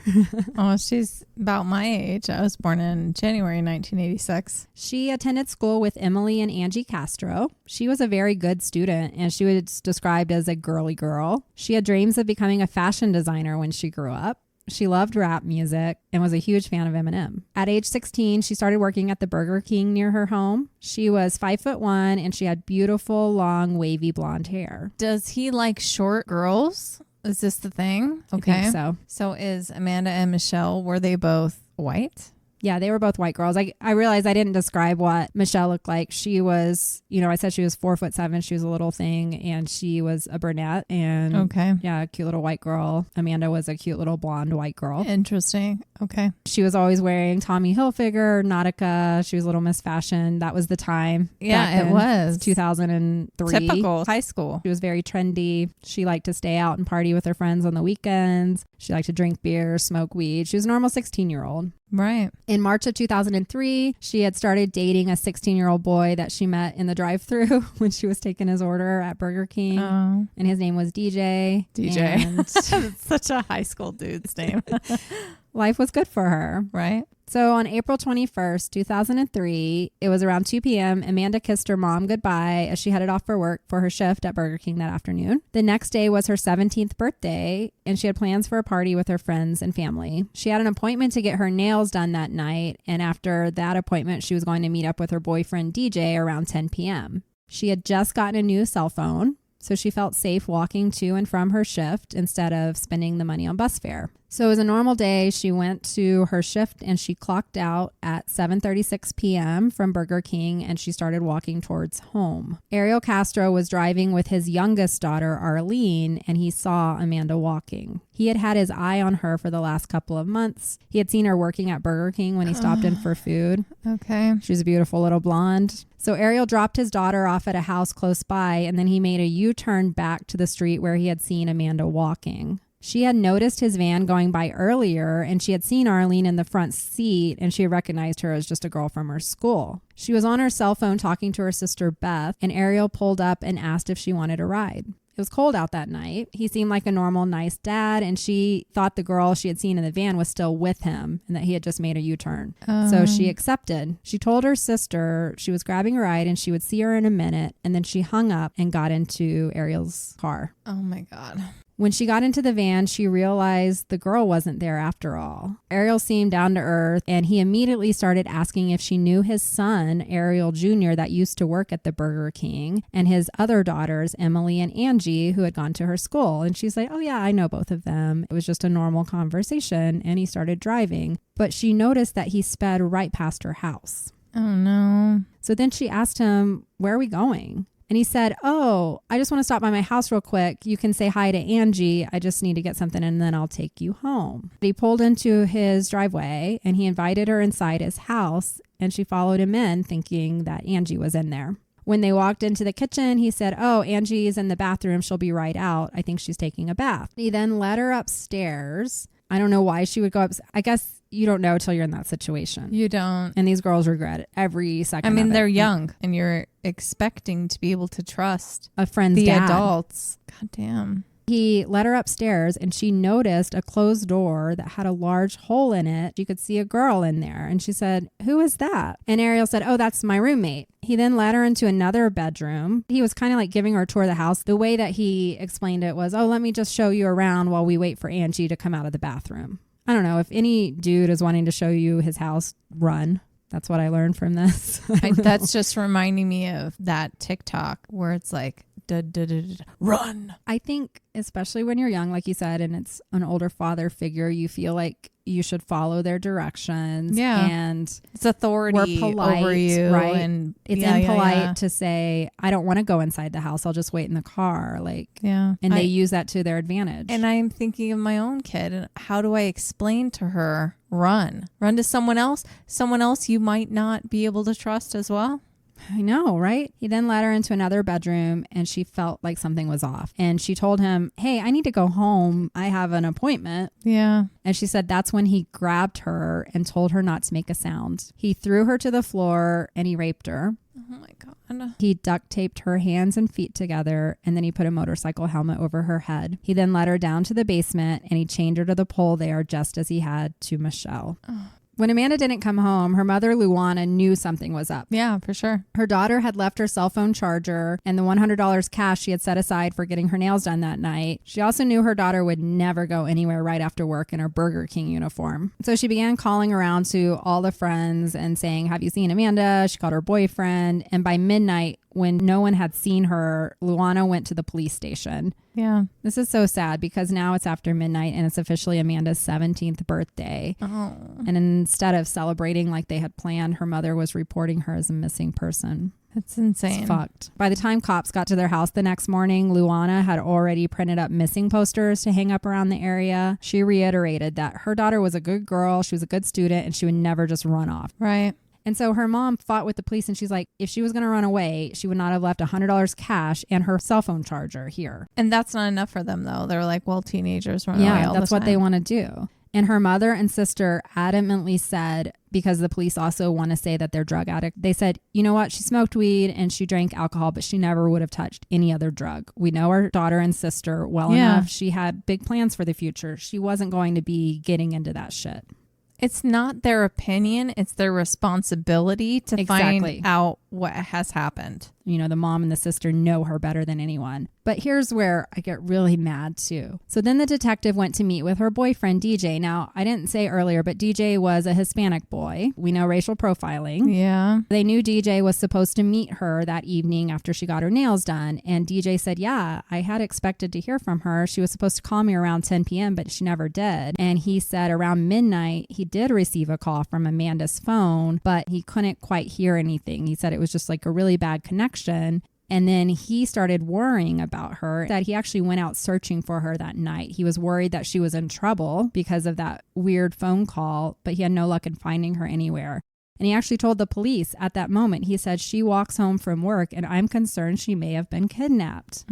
Oh, she's about my age. I was born in January 1986. She attended school with Emily and Angie Castro. She was a very good student, and she was described as a girly girl. She had dreams of becoming a fashion designer when she grew up. She loved rap music and was a huge fan of Eminem. At age 16, she started working at the Burger King near her home. She was 5'1" and she had beautiful, long, wavy blonde hair. Does he like short girls? Is this the thing? Okay. I think so. So is Amanda and Michelle, were they both white? Yeah, they were both white girls. I realized I didn't describe what Michelle looked like. She was, I said she was 4'7". She was a little thing, and she was a brunette. And okay, yeah, a cute little white girl. Amanda was a cute little blonde white girl. Interesting. Okay. She was always wearing Tommy Hilfiger, Nautica. She was Little Miss Fashion. That was the time. Yeah, it was 2003. Typical high school. She was very trendy. She liked to stay out and party with her friends on the weekends. She liked to drink beer, smoke weed. She was a normal 16-year-old. Right. In March of 2003, she had started dating a 16-year-old boy that she met in the drive-thru when she was taking his order at Burger King. Oh. And his name was DJ. It's such a high school dude's name. Life was good for her. Right. So on April 21st, 2003, it was around 2 p.m. Amanda kissed her mom goodbye as she headed off for work for her shift at Burger King that afternoon. The next day was her 17th birthday, and she had plans for a party with her friends and family. She had an appointment to get her nails done that night, and after that appointment, she was going to meet up with her boyfriend DJ around 10 p.m. She had just gotten a new cell phone, so she felt safe walking to and from her shift instead of spending the money on bus fare. So it was a normal day. She went to her shift and she clocked out at 7:36 p.m. from Burger King, and she started walking towards home. Ariel Castro was driving with his youngest daughter, Arlene, and he saw Amanda walking. He had had his eye on her for the last couple of months. He had seen her working at Burger King when he stopped in for food. Okay. She was a beautiful little blonde. So Ariel dropped his daughter off at a house close by, and then he made a U-turn back to the street where he had seen Amanda walking. She had noticed his van going by earlier, and she had seen Arlene in the front seat, and she recognized her as just a girl from her school. She was on her cell phone talking to her sister Beth, and Ariel pulled up and asked if she wanted a ride. It was cold out that night. He seemed like a normal, nice dad, and she thought the girl she had seen in the van was still with him and that he had just made a U-turn. So she accepted. She told her sister she was grabbing a ride and she would see her in a minute, and then she hung up and got into Ariel's car. Oh my God. When she got into the van, she realized the girl wasn't there after all. Ariel seemed down to earth, and he immediately started asking if she knew his son, Ariel Jr., that used to work at the Burger King, and his other daughters, Emily and Angie, who had gone to her school. And she's like, oh yeah, I know both of them. It was just a normal conversation, and he started driving. But she noticed that he sped right past her house. Oh no. So then she asked him, where are we going? And he said, oh, I just want to stop by my house real quick. You can say hi to Angie. I just need to get something and then I'll take you home. He pulled into his driveway and he invited her inside his house, and she followed him in thinking that Angie was in there. When they walked into the kitchen, he said, oh, Angie's in the bathroom. She'll be right out. I think she's taking a bath. He then led her upstairs. I don't know why she would go up. I guess you don't know till you're in that situation. You don't. And these girls regret it every second. I mean, of it. they're young and you're expecting to be able to trust a friend's the dad. Adults. God damn. He led her upstairs and she noticed a closed door that had a large hole in it. She could see a girl in there, and she said, who is that? And Ariel said, oh, that's my roommate. He then led her into another bedroom. He was kind of like giving her a tour of the house. The way that he explained it was, oh, let me just show you around while we wait for Angie to come out of the bathroom. I don't know. If any dude is wanting to show you his house, run. That's what I learned from this. That's just reminding me of that TikTok where it's like, run. I think especially when you're young, like you said, and it's an older father figure, you feel like you should follow their directions. Yeah. And it's authority we're polite, over you. Right. And it's impolite to say, I don't want to go inside the house. I'll just wait in the car. And they use that to their advantage. And I'm thinking of my own kid. And how do I explain to her, run to someone else you might not be able to trust as well? I know, right? He then led her into another bedroom and she felt like something was off. And she told him, hey, I need to go home. I have an appointment. Yeah. And she said that's when he grabbed her and told her not to make a sound. He threw her to the floor and he raped her. Oh my God. Amanda? He duct taped her hands and feet together, and then he put a motorcycle helmet over her head. He then led her down to the basement, and he chained her to the pole there just as he had to Michelle. Oh. When Amanda didn't come home, her mother, Luana, knew something was up. Yeah, for sure. Her daughter had left her cell phone charger and the $100 cash she had set aside for getting her nails done that night. She also knew her daughter would never go anywhere right after work in her Burger King uniform. So she began calling around to all the friends and saying, "Have you seen Amanda?" She called her boyfriend. And by midnight, when no one had seen her, Luana went to the police station. Yeah. This is so sad because now it's after midnight and it's officially Amanda's 17th birthday. Oh. And instead of celebrating like they had planned, her mother was reporting her as a missing person. That's insane. It's fucked. By the time cops got to their house the next morning, Luana had already printed up missing posters to hang up around the area. She reiterated that her daughter was a good girl, she was a good student, and she would never just run off. Right. And so her mom fought with the police, and she's like, if she was going to run away, she would not have left $100 cash and her cell phone charger here. And that's not enough for them, though. They're like, well, teenagers run away all the time. Yeah, that's what they want to do. And her mother and sister adamantly said, because the police also want to say that they're drug addict, they said, you know what? She smoked weed and she drank alcohol, but she never would have touched any other drug. We know our daughter and sister well enough. She had big plans for the future. She wasn't going to be getting into that shit. It's not their opinion. It's their responsibility to find out what has happened. You know, the mom and the sister know her better than anyone. But here's where I get really mad too. So then the detective went to meet with her boyfriend, DJ. Now, I didn't say earlier, but DJ was a Hispanic boy. We know racial profiling. Yeah. They knew DJ was supposed to meet her that evening after she got her nails done. And DJ said, yeah, I had expected to hear from her. She was supposed to call me around 10 p.m., but she never did. And he said around midnight, he did receive a call from Amanda's phone, but he couldn't quite hear anything. He said it was just like a really bad connection. And then he started worrying about her, that he actually went out searching for her that night. He was worried that she was in trouble because of that weird phone call, but he had no luck in finding her anywhere. And he actually told the police at that moment, he said, she walks home from work and I'm concerned she may have been kidnapped.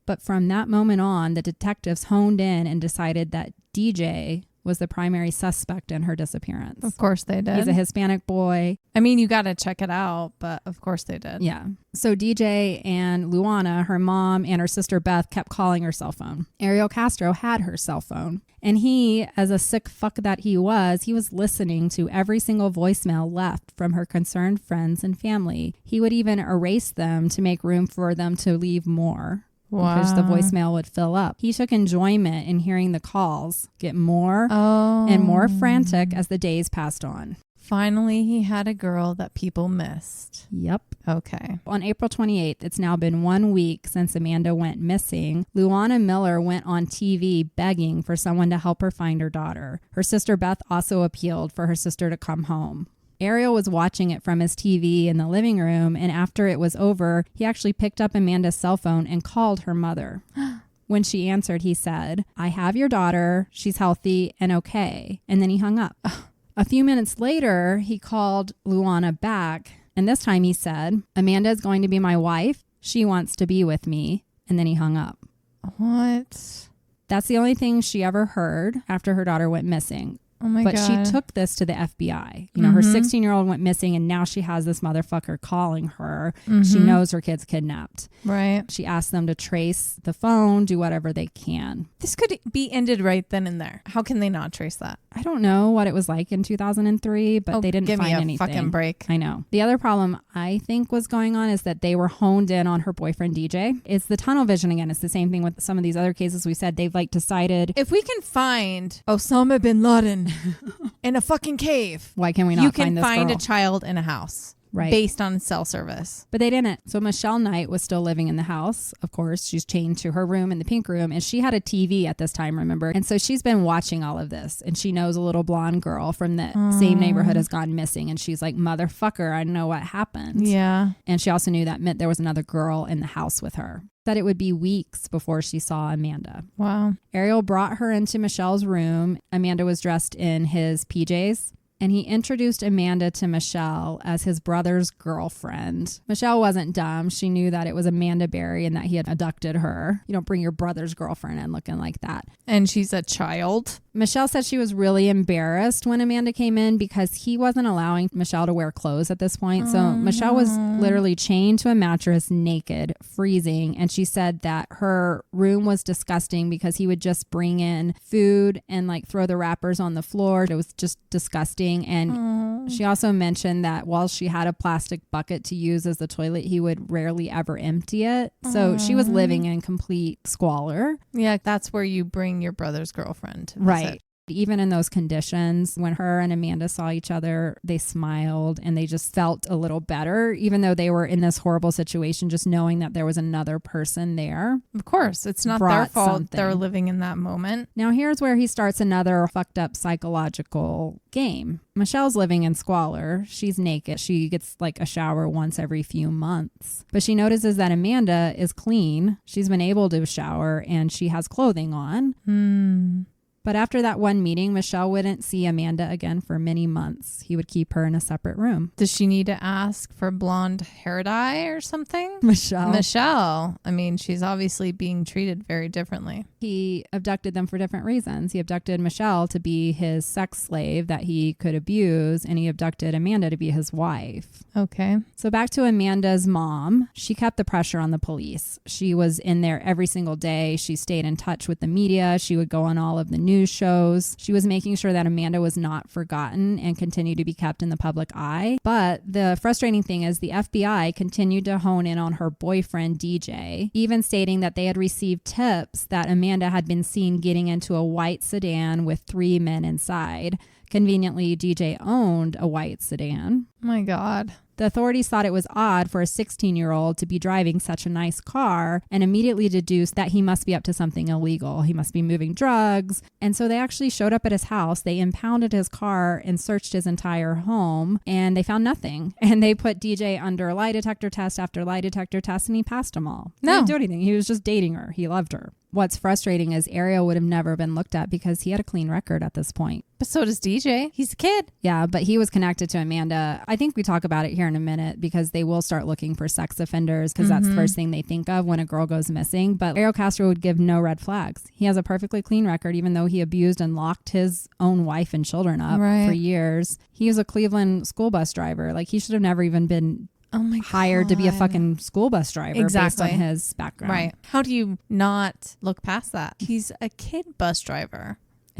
But from that moment on, the detectives honed in and decided that DJ was the primary suspect in her disappearance. Of course they did. He's a Hispanic boy. I mean, you got to check it out, but of course they did. Yeah. So DJ and Luana, her mom and her sister Beth, kept calling her cell phone. Ariel Castro had her cell phone. And he, as a sick fuck that he was listening to every single voicemail left from her concerned friends and family. He would even erase them to make room for them to leave more. Wow. Because the voicemail would fill up. He took enjoyment in hearing the calls get more and more frantic as the days passed on. Finally, he had a girl that people missed. Yep. Okay. On April 28th, it's now been 1 week since Amanda went missing. Luana Miller went on TV begging for someone to help her find her daughter. Her sister Beth also appealed for her sister to come home. Ariel was watching it from his TV in the living room, and after it was over, he actually picked up Amanda's cell phone and called her mother. When she answered, he said, I have your daughter. She's healthy and okay. And then he hung up. A few minutes later, he called Luana back, and this time he said, Amanda is going to be my wife. She wants to be with me. And then he hung up. What? That's the only thing she ever heard after her daughter went missing. Oh my God. She took this to the FBI. You know, her 16-year-old went missing and now she has this motherfucker calling her. She knows her kid's kidnapped. Right. She asked them to trace the phone, do whatever they can. This could be ended right then and there. How can they not trace that? I don't know what it was like in 2003, but they didn't find anything. Give me a fucking break. I know. The other problem I think was going on is that they were honed in on her boyfriend, DJ. It's the tunnel vision again. It's the same thing with some of these other cases we said. They've like decided, if we can find Osama bin Laden in a fucking cave, why can we not find this girl? You can find a child in a house. Right. Based on cell service. But they didn't. So Michelle Knight was still living in the house. Of course, she's chained to her room in the pink room. And she had a TV at this time, remember? And so she's been watching all of this. And she knows a little blonde girl from the same neighborhood has gone missing. And she's like, motherfucker, I know what happened. Yeah. And she also knew that meant there was another girl in the house with her. That it would be weeks before she saw Amanda. Wow. Ariel brought her into Michelle's room. Amanda was dressed in his PJs. and he introduced Amanda to Michelle as his brother's girlfriend. Michelle wasn't dumb. She knew that it was Amanda Berry and that he had abducted her. You don't bring your brother's girlfriend in looking like that. And she's a child. Michelle said she was really embarrassed when Amanda came in because he wasn't allowing Michelle to wear clothes at this point. So Michelle was literally chained to a mattress naked, freezing. And she said that her room was disgusting because he would just bring in food and like throw the wrappers on the floor. It was just disgusting. And she also mentioned that while she had a plastic bucket to use as the toilet, he would rarely ever empty it. So she was living in complete squalor. Yeah, that's where you bring your brother's girlfriend. Right. Even in those conditions, when her and Amanda saw each other, they smiled and they just felt a little better, even though they were in this horrible situation, just knowing that there was another person there. Of course, it's not their fault they're living in that moment. Now, here's where he starts another fucked up psychological game. Michelle's living in squalor. She's naked. She gets like a shower once every few months. But she notices that Amanda is clean. She's been able to shower and she has clothing on. But after that one meeting, Michelle wouldn't see Amanda again for many months. He would keep her in a separate room. Does she need to ask for blonde hair dye or something? Michelle. I mean, she's obviously being treated very differently. He abducted them for different reasons. He abducted Michelle to be his sex slave that he could abuse, and he abducted Amanda to be his wife. Okay. So back to Amanda's mom. She kept the pressure on the police. She was in there every single day. She stayed in touch with the media. She would go on all of the news shows. She was making sure that Amanda was not forgotten and continued to be kept in the public eye. But the frustrating thing is the FBI continued to hone in on her boyfriend, DJ, even stating that they had received tips that Amanda had been seen getting into a white sedan with 3 men inside. Conveniently, DJ owned a white sedan. Oh my God. The authorities thought it was odd for a 16-year-old to be driving such a nice car and immediately deduced that he must be up to something illegal. He must be moving drugs. And so they actually showed up at his house. They impounded his car and searched his entire home, and they found nothing. And they put DJ under lie detector test after lie detector test, and he passed them all. He didn't do anything. He was just dating her. He loved her. What's frustrating is Ariel would have never been looked at because he had a clean record at this point. But so does DJ. He's a kid. Yeah, but he was connected to Amanda. I think we talk about it here in a minute because they will start looking for sex offenders because that's the first thing they think of when a girl goes missing. But Ariel Castro would give no red flags. He has a perfectly clean record, even though he abused and locked his own wife and children up for years. He was a Cleveland school bus driver. Like, he should have never even been hired to be a fucking school bus driver based on his background. Right. How do you not look past that? He's a kid bus driver.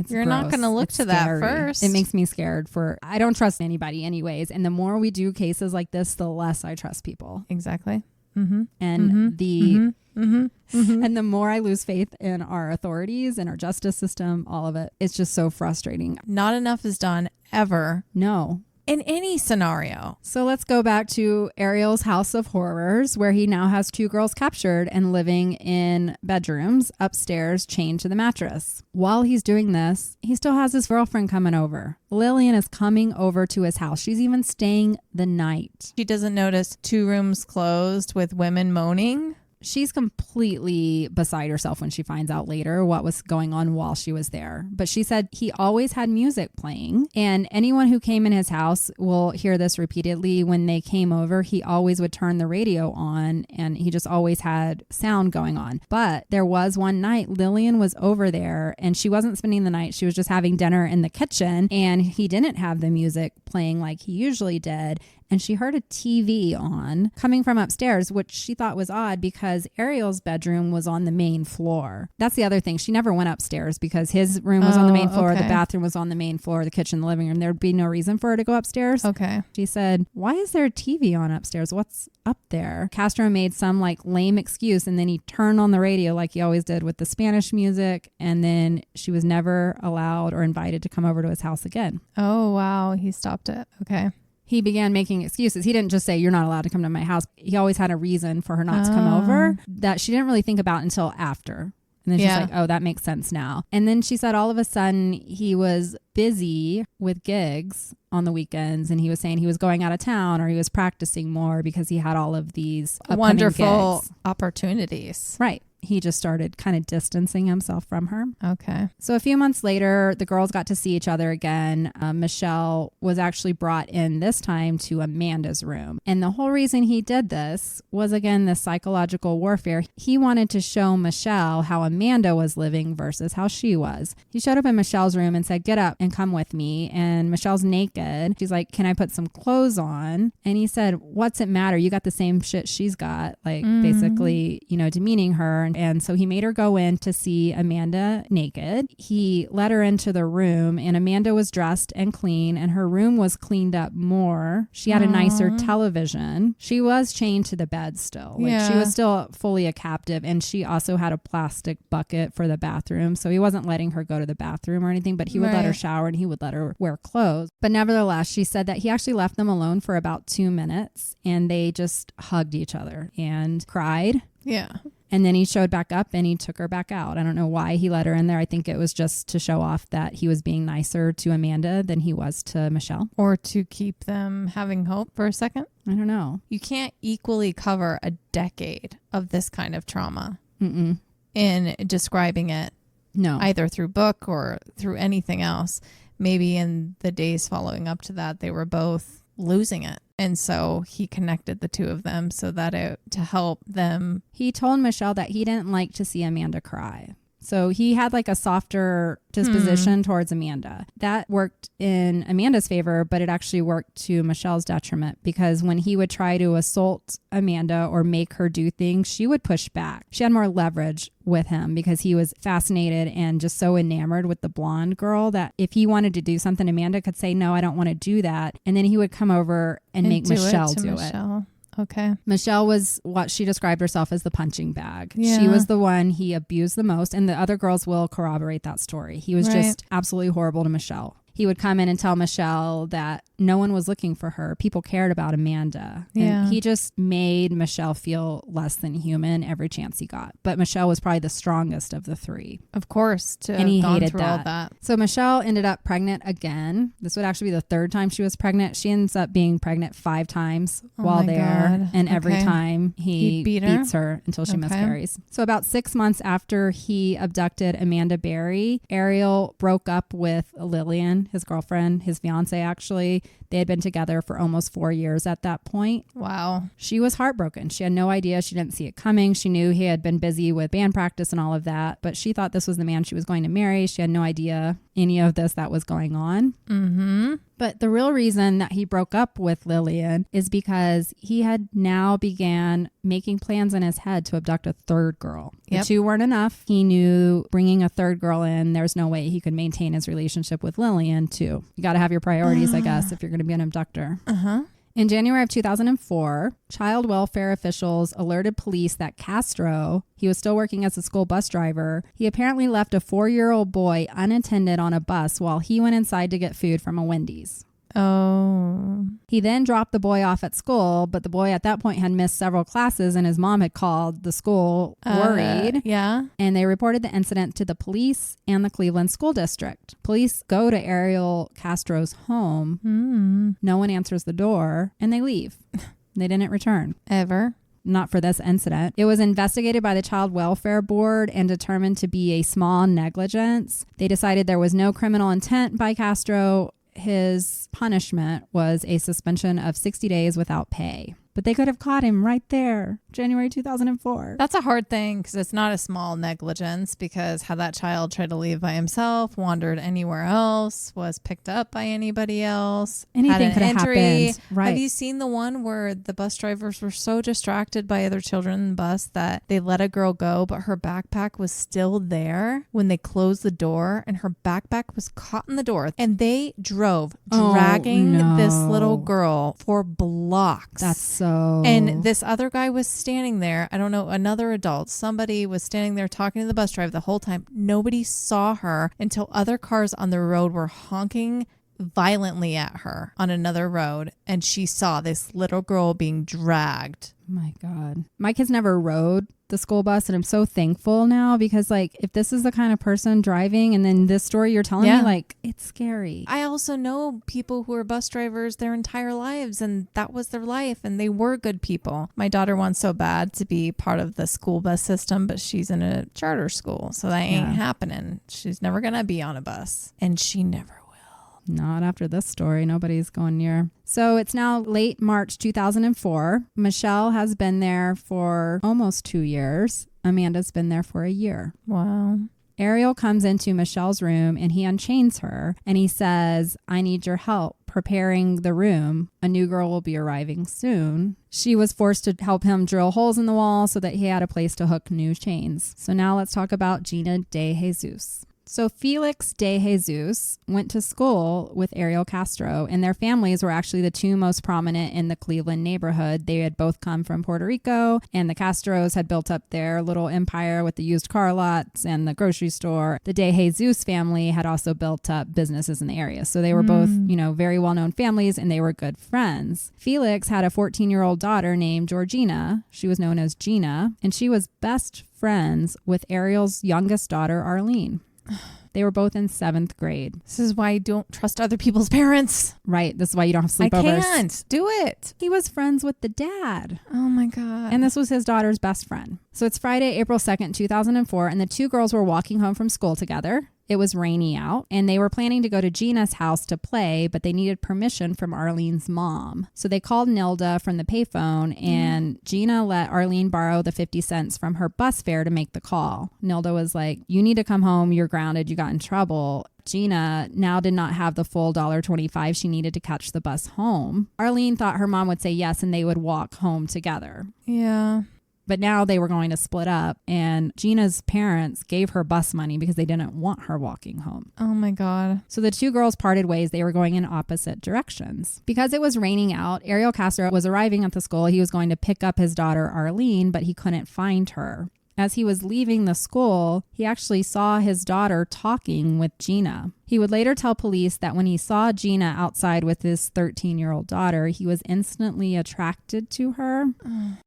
You're gross. not going to look to that first. It makes me scared I don't trust anybody anyways. And the more we do cases like this, the less I trust people. Exactly. And and the more I lose faith in our authorities and our justice system, all of it, it's just so frustrating. Not enough is done ever. No. In any scenario. So let's go back to Ariel's house of horrors, where he now has 2 girls captured and living in bedrooms upstairs, chained to the mattress. While he's doing this, he still has his girlfriend coming over. Lillian is coming over to his house. She's even staying the night. She doesn't notice 2 rooms closed with women moaning. She's completely beside herself when she finds out later what was going on while she was there. But she said he always had music playing, and anyone who came in his house will hear this repeatedly. When they came over, he always would turn the radio on, and he just always had sound going on. But there was one night Lillian was over there, and she wasn't spending the night. She was just having dinner in the kitchen, and he didn't have the music playing like he usually did. And she heard a TV on coming from upstairs, which she thought was odd because Ariel's bedroom was on the main floor. That's the other thing. She never went upstairs because his room was on the main floor. Okay. The bathroom was on the main floor, the kitchen, the living room. There'd be no reason for her to go upstairs. Okay. She said, why is there a TV on upstairs? What's up there? Castro made some like lame excuse, and then he turned on the radio like he always did with the Spanish music. And then she was never allowed or invited to come over to his house again. Oh, wow. He stopped it. Okay. He began making excuses. He didn't just say, you're not allowed to come to my house. He always had a reason for her not to come over that she didn't really think about until after. And then she's like, oh, that makes sense now. And then she said all of a sudden he was busy with gigs on the weekends, and he was saying he was going out of town or he was practicing more because he had all of these wonderful gigs. Opportunities. Right. he just started kind of distancing himself from her. Okay. So a few months later, the girls got to see each other again. Michelle was actually brought in this time to Amanda's room. And the whole reason he did this was, again, the psychological warfare. He wanted to show Michelle how Amanda was living versus how she was. He showed up in Michelle's room and said, get up and come with me. And Michelle's naked. She's like, can I put some clothes on? And he said, what's it matter? You got the same shit she's got. Like basically, you know, demeaning her. And so he made her go in to see Amanda naked. He let her into the room and Amanda was dressed and clean and her room was cleaned up more. She had a nicer television. She was chained to the bed still. Like she was still fully a captive, and she also had a plastic bucket for the bathroom. So he wasn't letting her go to the bathroom or anything, but he would let her shower and he would let her wear clothes. But nevertheless, she said that he actually left them alone for about 2 minutes and they just hugged each other and cried. Yeah. And then he showed back up and he took her back out. I don't know why he let her in there. I think it was just to show off that he was being nicer to Amanda than he was to Michelle. Or to keep them having hope for a second. I don't know. You can't equally cover a decade of this kind of trauma in describing it. No. Either through book or through anything else. Maybe in the days following up to that, they were both losing it. And so he connected the two of them so that to help them. He told Michelle that he didn't like to see Amanda cry. So he had like a softer disposition towards Amanda. That worked in Amanda's favor, but it actually worked to Michelle's detriment because when he would try to assault Amanda or make her do things, she would push back. She had more leverage with him because he was fascinated and just so enamored with the blonde girl that if he wanted to do something, Amanda could say, no, I don't want to do that. And then he would come over and make Michelle do it. Okay. Michelle was what she described herself as the punching bag. Yeah. She was the one he abused the most, and the other girls will corroborate that story. He was just absolutely horrible to Michelle. He would come in and tell Michelle that no one was looking for her. People cared about Amanda. And he just made Michelle feel less than human every chance he got. But Michelle was probably the strongest of the three. Of course. And he hated through all that. So Michelle ended up pregnant again. This would actually be the third time she was pregnant. She ends up being pregnant 5 times while there. God. And every time he beats her until she miscarries. So about 6 months after he abducted Amanda Berry, Ariel broke up with Lillian, his girlfriend, his fiance actually. They had been together for almost 4 years at that point. Wow. She was heartbroken. She had no idea. She didn't see it coming. She knew he had been busy with band practice and all of that, but she thought this was the man she was going to marry. She had no idea any of this that was going on. But the real reason that he broke up with Lillian is because he had now began making plans in his head to abduct a third girl. The 2 weren't enough. He knew bringing a third girl in, there's no way he could maintain his relationship with Lillian too. You got to have your priorities, I guess, if you're going to be an abductor. In January of 2004, child welfare officials alerted police that Castro, he was still working as a school bus driver, he apparently left a 4-year-old boy unattended on a bus while he went inside to get food from a Wendy's. Oh. He then dropped the boy off at school, but the boy at that point had missed several classes and his mom had called the school worried. And they reported the incident to the police and the Cleveland School District. Police go to Ariel Castro's home. No one answers the door and they leave. They didn't return. Ever? Not for this incident. It was investigated by the Child Welfare Board and determined to be a small negligence. They decided there was no criminal intent by Castro. His punishment was a suspension of 60 days without pay. But they could have caught him right there, January 2004. That's a hard thing because it's not a small negligence because had that child tried to leave by himself, wandered anywhere else, was picked up by anybody else, anything could have happened. Right. Have you seen the one where the bus drivers were so distracted by other children in the bus that they let a girl go, but her backpack was still there when they closed the door and her backpack was caught in the door and they drove dragging this little girl for blocks. That's so... And this other guy was standing there. I don't know, another adult. Somebody was standing there talking to the bus driver the whole time. Nobody saw her until other cars on the road were honking violently at her on another road. And she saw this little girl being dragged. Oh my God. My kids never rode the school bus, and I'm so thankful now because like if this is the kind of person driving and then this story you're telling me, like it's scary. I also know people who are bus drivers their entire lives and that was their life and they were good people. My daughter wants so bad to be part of the school bus system, but she's in a charter school, so that ain't happening. She's never gonna be on a bus, and she never will. Not after this story. Nobody's going near. So it's now late March 2004. Michelle has been there for almost 2 years. Amanda's been there for a year. Wow. Ariel comes into Michelle's room and he unchains her and he says, I need your help preparing the room. A new girl will be arriving soon. She was forced to help him drill holes in the wall so that he had a place to hook new chains. So now let's talk about Gina DeJesus. So Felix DeJesus went to school with Ariel Castro, and their families were actually the two most prominent in the Cleveland neighborhood. They had both come from Puerto Rico, and the Castros had built up their little empire with the used car lots and the grocery store. The DeJesus family had also built up businesses in the area. So they were both, very well-known families, and they were good friends. Felix had a 14-year-old daughter named Georgina. She was known as Gina, and she was best friends with Ariel's youngest daughter, Arlene. They were both in 7th grade. This is why you don't trust other people's parents. Right. This is why you don't have sleepovers. I can't do it. He was friends with the dad. Oh my God. And this was his daughter's best friend. So it's Friday, April 2nd, 2004, and the two girls were walking home from school together. It was rainy out, and they were planning to go to Gina's house to play, but they needed permission from Arlene's mom. So they called Nilda from the payphone, and Gina let Arlene borrow the 50 cents from her bus fare to make the call. Nilda was like, you need to come home. You're grounded. You got in trouble. Gina now did not have the full $1.25 she needed to catch the bus home. Arlene thought her mom would say yes, and they would walk home together. Yeah. But now they were going to split up, and Gina's parents gave her bus money because they didn't want her walking home. Oh my God. So the two girls parted ways. They were going in opposite directions. Because it was raining out, Ariel Castro was arriving at the school. He was going to pick up his daughter Arlene, but he couldn't find her. As he was leaving the school, he actually saw his daughter talking with Gina. He would later tell police that when he saw Gina outside with his 13-year-old daughter, he was instantly attracted to her.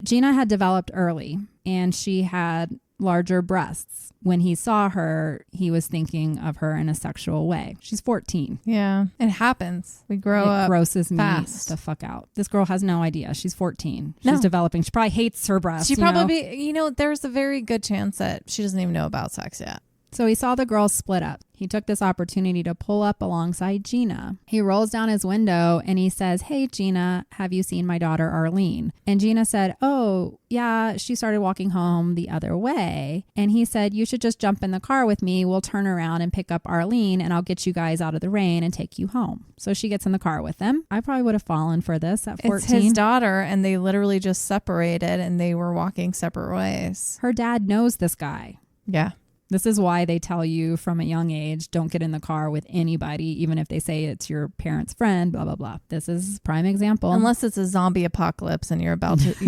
Gina had developed early, and she had larger breasts. When he saw her, he was thinking of her in a sexual way. She's 14. Yeah, it happens. We grow up It grosses me fast. the fuck out. This girl has no idea. She's 14. She's developing. She probably hates her breasts. She probably, there's a very good chance that she doesn't even know about sex yet. So he saw the girls split up. He took this opportunity to pull up alongside Gina. He rolls down his window and he says, hey, Gina, have you seen my daughter Arlene? And Gina said, oh, yeah, she started walking home the other way. And he said, you should just jump in the car with me. We'll turn around and pick up Arlene and I'll get you guys out of the rain and take you home. So she gets in the car with him. I probably would have fallen for this at 14. It's his daughter, and they literally just separated and they were walking separate ways. Her dad knows this guy. Yeah. This is why they tell you from a young age, don't get in the car with anybody, even if they say it's your parent's friend, blah, blah, blah. This is a prime example. Unless it's a zombie apocalypse and your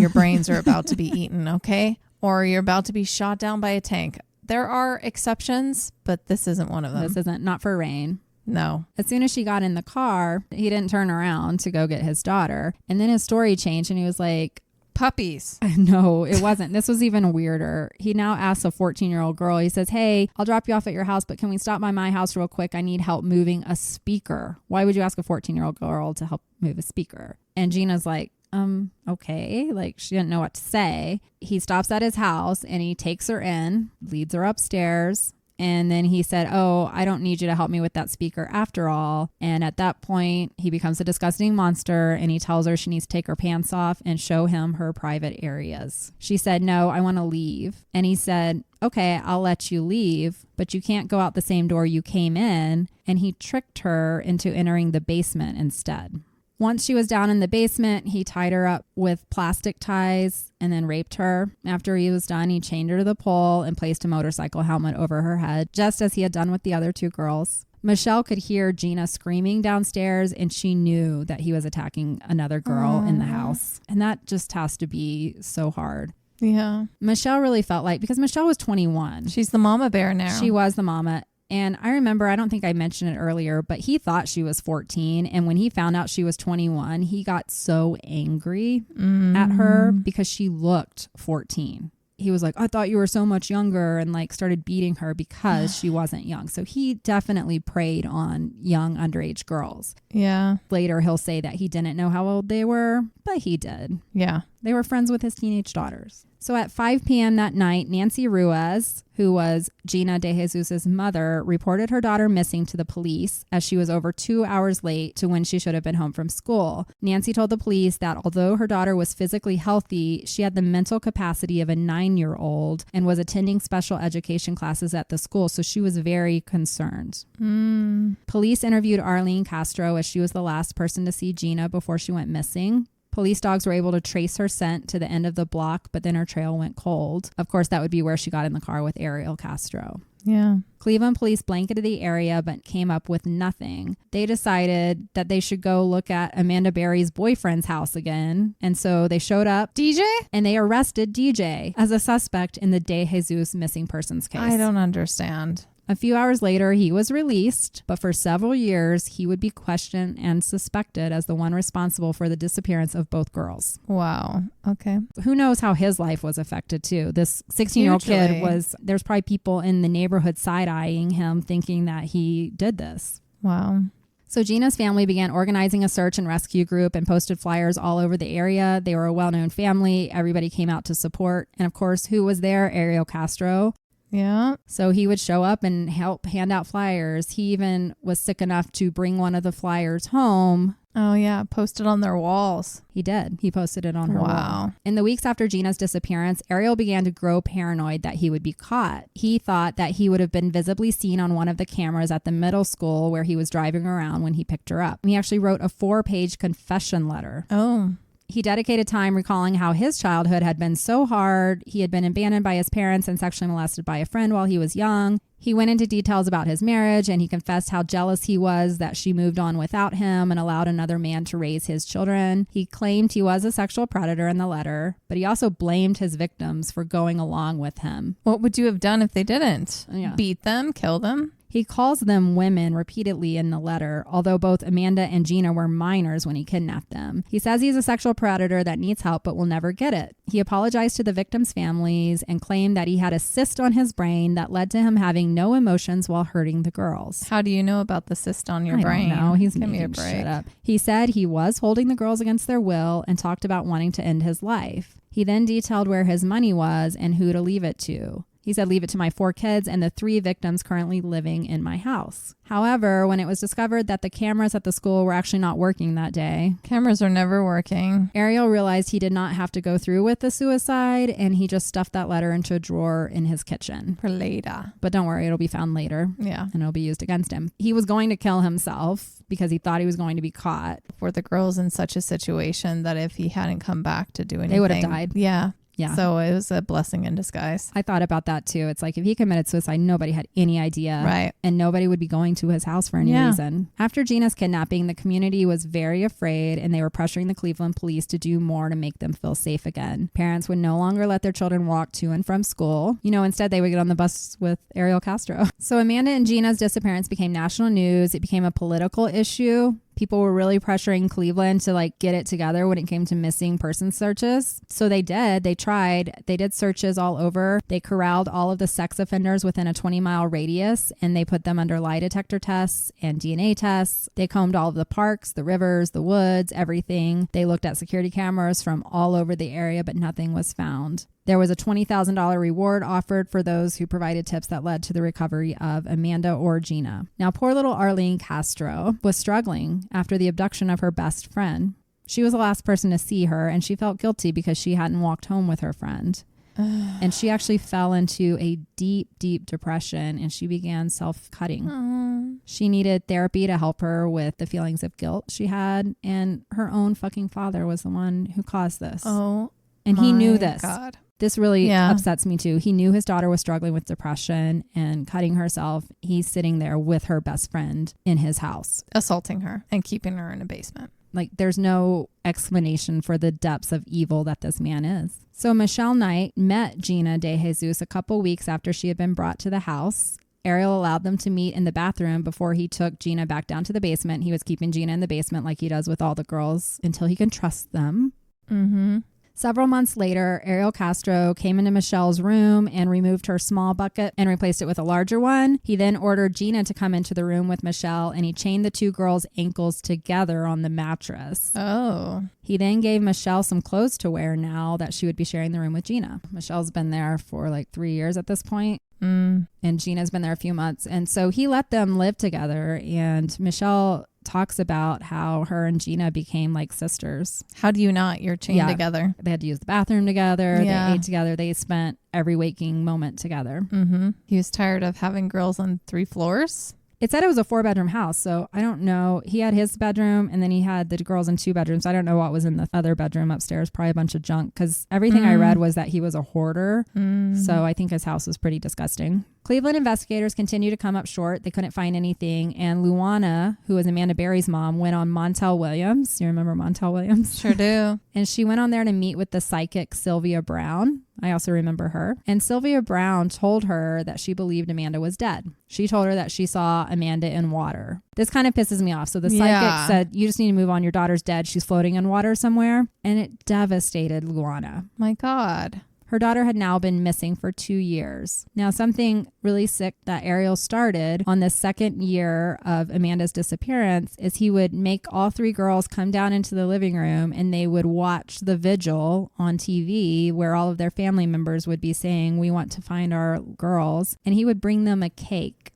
brains are about to be eaten, okay? Or you're about to be shot down by a tank. There are exceptions, but this isn't one of them. This isn't, not for Rain. No. As soon as she got in the car, he didn't turn around to go get his daughter. And then his story changed and he was like, puppies. No, it wasn't. This was even weirder. He now asks a 14-year-old girl, he says, hey, I'll drop you off at your house, but can we stop by my house real quick? I need help moving a speaker. Why would you ask a 14-year-old girl to help move a speaker? And Gina's like, okay. Like she didn't know what to say. He stops at his house and he takes her in, leads her upstairs. And then he said, oh, I don't need you to help me with that speaker after all. And at that point, he becomes a disgusting monster and he tells her she needs to take her pants off and show him her private areas. She said, no, I want to leave. And he said, okay, I'll let you leave, but you can't go out the same door you came in. And he tricked her into entering the basement instead. Once she was down in the basement, he tied her up with plastic ties and then raped her. After he was done, he chained her to the pole and placed a motorcycle helmet over her head, just as he had done with the other two girls. Michelle could hear Gina screaming downstairs, and she knew that he was attacking another girl in the house. And that just has to be so hard. Yeah. Michelle really felt like, because Michelle was 21. She's the mama bear now. She was the mama. And I remember, I don't think I mentioned it earlier, but he thought she was 14. And when he found out she was 21, he got so angry at her because she looked 14. he was like, I thought you were so much younger, and like started beating her because she wasn't young. So he definitely preyed on young underage girls. Yeah. Later, he'll say that he didn't know how old they were, but he did. Yeah. They were friends with his teenage daughters. So at 5 p.m. that night, Nancy Ruiz, who was Gina DeJesus's mother, reported her daughter missing to the police as she was over 2 hours late to when she should have been home from school. Nancy told the police that although her daughter was physically healthy, she had the mental capacity of a 9-year-old and was attending special education classes at the school, so she was very concerned. Police interviewed Ariel Castro as she was the last person to see Gina before she went missing. Police dogs were able to trace her scent to the end of the block, but then her trail went cold. Of course, that would be where she got in the car with Ariel Castro. Yeah. Cleveland police blanketed the area but came up with nothing. They decided that they should go look at Amanda Berry's boyfriend's house again. And so they showed up. DJ? And they arrested DJ as a suspect in the DeJesus missing persons case. I don't understand. A few hours later, he was released, but for several years, he would be questioned and suspected as the one responsible for the disappearance of both girls. Wow. Okay. Who knows how his life was affected, too. This 16-year-old kid there's probably people in the neighborhood side-eyeing him, thinking that he did this. Wow. So Gina's family began organizing a search and rescue group and posted flyers all over the area. They were a well-known family. Everybody came out to support. And of course, who was there? Ariel Castro. Yeah. So he would show up and help hand out flyers. He even was sick enough to bring one of the flyers home. Oh, yeah. Posted on their walls. He did. He posted it on her wall. In the weeks after Gina's disappearance, Ariel began to grow paranoid that he would be caught. He thought that he would have been visibly seen on one of the cameras at the middle school where he was driving around when he picked her up. He actually wrote a 4-page confession letter. Oh. He dedicated time recalling how his childhood had been so hard. He had been abandoned by his parents and sexually molested by a friend while he was young. He went into details about his marriage, and he confessed how jealous he was that she moved on without him and allowed another man to raise his children. He claimed he was a sexual predator in the letter, but he also blamed his victims for going along with him. What would you have done if they didn't? Yeah. Beat them? Kill them? He calls them women repeatedly in the letter, although both Amanda and Gina were minors when he kidnapped them. He says he's a sexual predator that needs help but will never get it. He apologized to the victims' families and claimed that he had a cyst on his brain that led to him having no emotions while hurting the girls. How do you know about the cyst on your brain? I don't know. He's Give me a making break. shit up. He said he was holding the girls against their will and talked about wanting to end his life. He then detailed where his money was and who to leave it to. He said, leave it to my 4 kids and the 3 victims currently living in my house. However, when it was discovered that the cameras at the school were actually not working that day, Cameras are never working. Ariel realized he did not have to go through with the suicide, and he just stuffed that letter into a drawer in his kitchen. For later. But don't worry, it'll be found later. Yeah. And it'll be used against him. He was going to kill himself because he thought he was going to be caught. Were the girls in such a situation that if he hadn't come back to do anything, They would have died. Yeah. Yeah. So it was a blessing in disguise. I thought about that too. It's like if he committed suicide, nobody had any idea. Right. And nobody would be going to his house for any reason. After Gina's kidnapping, the community was very afraid and they were pressuring the Cleveland police to do more to make them feel safe again. Parents would no longer let their children walk to and from school. Instead they would get on the bus with Ariel Castro. So Amanda and Gina's disappearance became national news. It became a political issue. People were really pressuring Cleveland to get it together when it came to missing person searches. So they did. They tried. They did searches all over. They corralled all of the sex offenders within a 20-mile radius, and they put them under lie detector tests and DNA tests. They combed all of the parks, the rivers, the woods, everything. They looked at security cameras from all over the area, but nothing was found. There was a $20,000 reward offered for those who provided tips that led to the recovery of Amanda or Gina. Now, poor little Ariel Castro was struggling after the abduction of her best friend. She was the last person to see her, and she felt guilty because she hadn't walked home with her friend. And she actually fell into a deep, deep depression, and she began self-cutting. She needed therapy to help her with the feelings of guilt she had, and her own fucking father was the one who caused this. Oh, and he knew this. God. This really upsets me too. He knew his daughter was struggling with depression and cutting herself. He's sitting there with her best friend in his house, Assaulting her and keeping her in a basement. There's no explanation for the depths of evil that this man is. So Michelle Knight met Gina DeJesus a couple weeks after she had been brought to the house. Ariel allowed them to meet in the bathroom before he took Gina back down to the basement. He was keeping Gina in the basement like he does with all the girls until he can trust them. Mm-hmm. Several months later, Ariel Castro came into Michelle's room and removed her small bucket and replaced it with a larger one. He then ordered Gina to come into the room with Michelle, and he chained the two girls' ankles together on the mattress. Oh. He then gave Michelle some clothes to wear now that she would be sharing the room with Gina. Michelle's been there for like 3 years at this point. And Gina's been there a few months. And so he let them live together. And Michelle talks about how her and Gina became like sisters. How do you not? You're chained together. They had to use the bathroom together. Yeah. They ate together. They spent every waking moment together. He was tired of having girls on 3 floors. It said it was a 4-bedroom house, so I don't know. He had his bedroom, and then he had the girls in 2 bedrooms. I don't know what was in the other bedroom upstairs. Probably a bunch of junk, because everything I read was that he was a hoarder. So I think his house was pretty disgusting. Cleveland investigators continued to come up short. They couldn't find anything. And Luana, who was Amanda Berry's mom, went on Montel Williams. You remember Montel Williams? Sure do. And she went on there to meet with the psychic Sylvia Brown. I also remember her. And Sylvia Brown told her that she believed Amanda was dead. She told her that she saw Amanda in water. This kind of pisses me off. So the psychic said, you just need to move on. Your daughter's dead. She's floating in water somewhere. And it devastated Luana. My God. Her daughter had now been missing for 2 years. Now, something really sick that Ariel started on the second year of Amanda's disappearance is he would make all 3 girls come down into the living room, and they would watch the vigil on TV where all of their family members would be saying, we want to find our girls. And he would bring them a cake.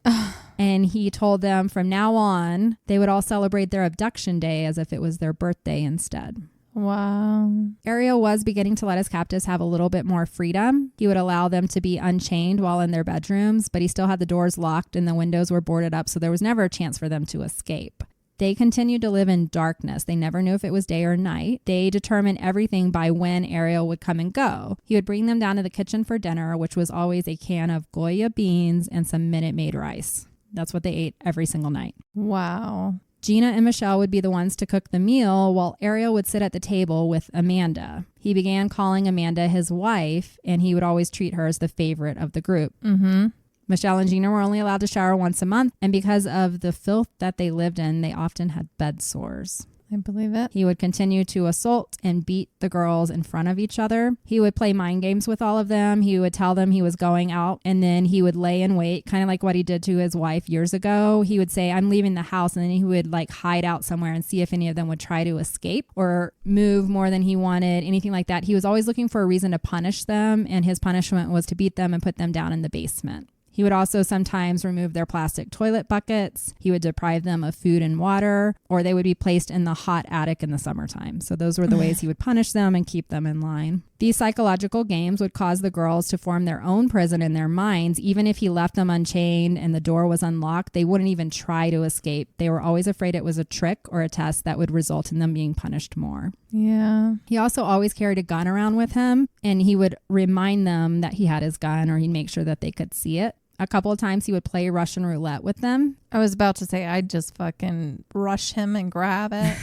And he told them from now on, they would all celebrate their abduction day as if it was their birthday instead. Wow. Ariel was beginning to let his captives have a little bit more freedom. He would allow them to be unchained while in their bedrooms, but he still had the doors locked and the windows were boarded up, so there was never a chance for them to escape. They continued to live in darkness. They never knew if it was day or night. They determined everything by when Ariel would come and go. He would bring them down to the kitchen for dinner, which was always a can of Goya beans and some Minute Maid rice. That's what they ate every single night. Wow. Gina and Michelle would be the ones to cook the meal while Ariel would sit at the table with Amanda. He began calling Amanda his wife, and he would always treat her as the favorite of the group. Michelle and Gina were only allowed to shower once a month, and because of the filth that they lived in, they often had bed sores. I believe it. He would continue to assault and beat the girls in front of each other. He would play mind games with all of them. He would tell them he was going out, and then he would lay in wait, kind of like what he did to his wife years ago. He would say, I'm leaving the house, and then he would like hide out somewhere and see if any of them would try to escape or move more than he wanted, anything like that. He was always looking for a reason to punish them, and his punishment was to beat them and put them down in the basement. He would also sometimes remove their plastic toilet buckets. He would deprive them of food and water, or they would be placed in the hot attic in the summertime. So those were the ways he would punish them and keep them in line. These psychological games would cause the girls to form their own prison in their minds. Even if he left them unchained and the door was unlocked, they wouldn't even try to escape. They were always afraid it was a trick or a test that would result in them being punished more. Yeah. He also always carried a gun around with him, and he would remind them that he had his gun, or he'd make sure that they could see it. A couple of times he would play Russian roulette with them. I was about to say I'd just fucking rush him and grab it,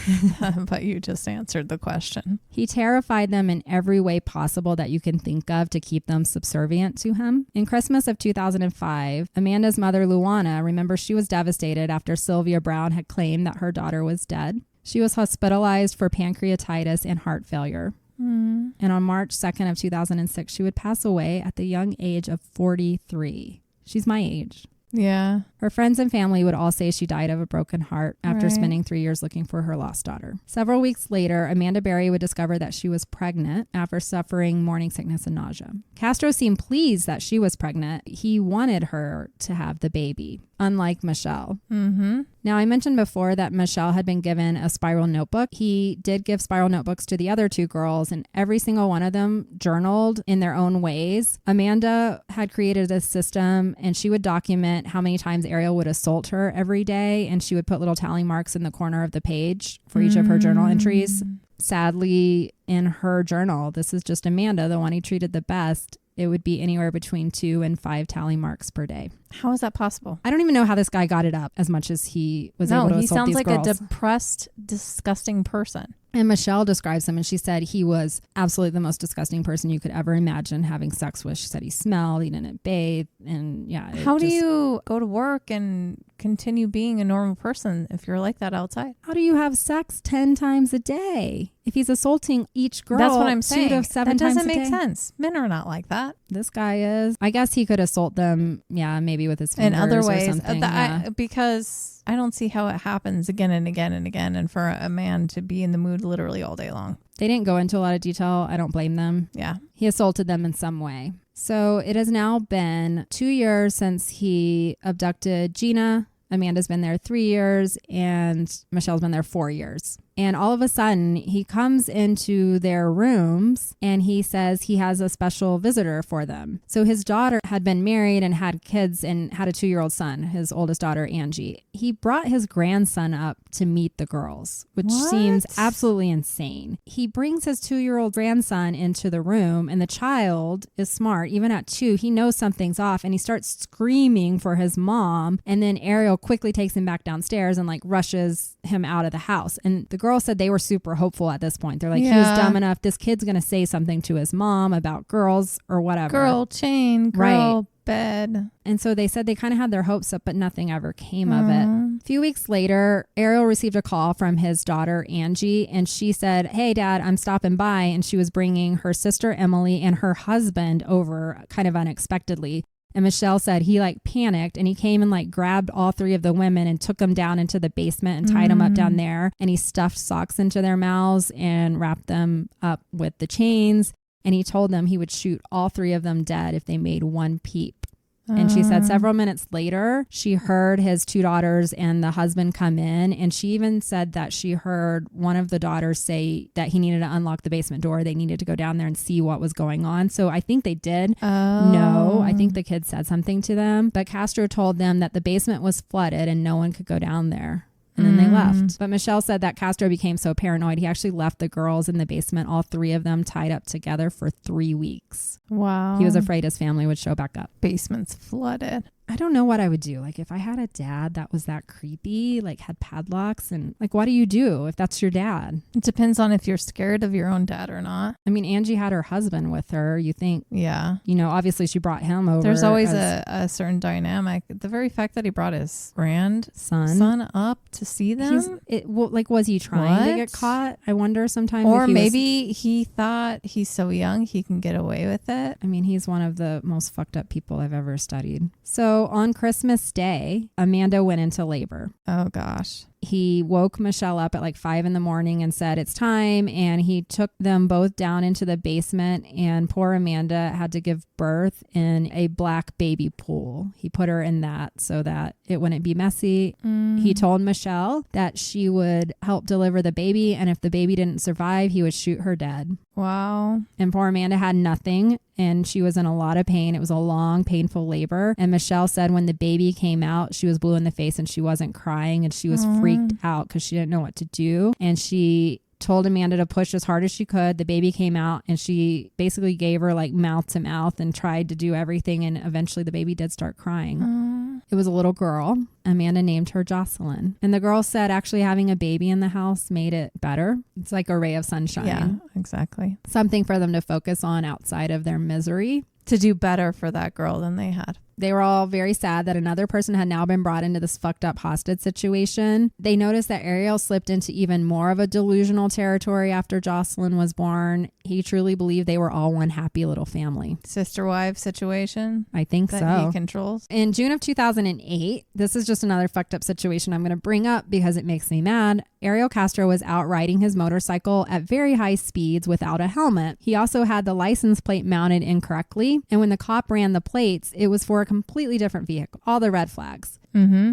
but you just answered the question. He terrified them in every way possible that you can think of to keep them subservient to him. In Christmas of 2005, Amanda's mother, Luana, remember she was devastated after Sylvia Brown had claimed that her daughter was dead. She was hospitalized for pancreatitis and heart failure. And on March 2nd of 2006, she would pass away at the young age of 43. She's my age. Yeah. Her friends and family would all say she died of a broken heart after spending 3 years looking for her lost daughter. Several weeks later, Amanda Berry would discover that she was pregnant after suffering morning sickness and nausea. Castro seemed pleased that she was pregnant. He wanted her to have the baby, unlike Michelle. Now, I mentioned before that Michelle had been given a spiral notebook. He did give spiral notebooks to the other 2 girls, and every single one of them journaled in their own ways. Amanda had created a system, and she would document how many times Ariel would assault her every day, and she would put little tally marks in the corner of the page for each of her journal entries. Sadly, in her journal, this is just Amanda, the one he treated the best, it would be anywhere between 2 and 5 tally marks per day. How is that possible? I don't even know how this guy got it up as much as he was able to assault these girls. No, he sounds like a depressed, disgusting person. And Michelle describes him, and she said he was absolutely the most disgusting person you could ever imagine having sex with. She said he smelled, he didn't bathe, and yeah. How do you go to work and continue being a normal person if you're like that outside. How do you have sex 10 times a day? If he's assaulting each girl, that's what I'm saying. 2 to 7 that times doesn't a make day. sense. Men are not like that. This guy is. I guess he could assault them, maybe with his fingers in other ways, or something. because I don't see how it happens again and again and again, and for a man to be in the mood literally all day long. They didn't go into a lot of detail. I don't blame them. Yeah. He assaulted them in some way. So it has now been 2 years since he abducted Gina. Amanda's been there 3 years, and Michelle's been there 4 years. And all of a sudden, he comes into their rooms and he says he has a special visitor for them. So his daughter had been married and had kids and had a 2-year-old son, his oldest daughter, Angie. He brought his grandson up to meet the girls, which seems absolutely insane. He brings his 2-year-old grandson into the room, and the child is smart. Even at 2, he knows something's off, and he starts screaming for his mom. And then Ariel quickly takes him back downstairs and rushes him out of the house. And the girls said they were super hopeful at this point. They're like, he was dumb enough. This kid's going to say something to his mom about girls or whatever. Girl chain, girl bed. And so they said they kind of had their hopes up, but nothing ever came of it. A few weeks later, Ariel received a call from his daughter, Angie, and she said, "Hey, Dad, I'm stopping by." And she was bringing her sister, Emily, and her husband over kind of unexpectedly. And Michelle said he panicked, and he came and grabbed all 3 of the women and took them down into the basement and tied them up down there. And he stuffed socks into their mouths and wrapped them up with the chains. And he told them he would shoot all 3 of them dead if they made one peep. And she said several minutes later, she heard his 2 daughters and the husband come in. And she even said that she heard one of the daughters say that he needed to unlock the basement door. They needed to go down there and see what was going on. So I think they did. No, I think the kids said something to them. But Castro told them that the basement was flooded and no one could go down there. And then they left. But Michelle said that Castro became so paranoid, he actually left the girls in the basement, all 3 of them tied up together, for 3 weeks. Wow. He was afraid his family would show back up. Basement's flooded. I don't know what I would do. If I had a dad that was that creepy, had padlocks, and what do you do if that's your dad? It depends on if you're scared of your own dad or not. I mean, Angie had her husband with her. You think, obviously she brought him over. There's always a certain dynamic. The very fact that he brought his grandson up to see them. Was he trying to get caught? I wonder sometimes. Or maybe he thought he's so young he can get away with it. I mean, he's one of the most fucked up people I've ever studied. So on Christmas Day, Amanda went into labor. Oh, gosh. He woke Michelle up at 5 a.m. and said, "It's time." And he took them both down into the basement, and poor Amanda had to give birth in a black baby pool. He put her in that so that it wouldn't be messy. He told Michelle that she would help deliver the baby, and if the baby didn't survive, he would shoot her dead. Wow. And poor Amanda had nothing, and she was in a lot of pain. It was a long, painful labor. And Michelle said when the baby came out, she was blue in the face and she wasn't crying, and she was freaked out because she didn't know what to do. And she told Amanda to push as hard as she could. The baby came out, and she basically gave her mouth to mouth and tried to do everything. And eventually the baby did start crying. It was a little girl. Amanda named her Jocelyn. And the girl said actually having a baby in the house made it better. It's like a ray of sunshine. Yeah, exactly. Something for them to focus on outside of their misery. To do better for that girl than they had. They were all very sad that another person had now been brought into this fucked up hostage situation. They noticed that Ariel slipped into even more of a delusional territory after Jocelyn was born. He truly believed they were all one happy little family. Sister-wife situation? I think so. That he controls? In June of 2008, this is just another fucked up situation I'm going to bring up because it makes me mad. Ariel Castro was out riding his motorcycle at very high speeds without a helmet. He also had the license plate mounted incorrectly. And when the cop ran the plates, it was for a completely different vehicle. All the red flags.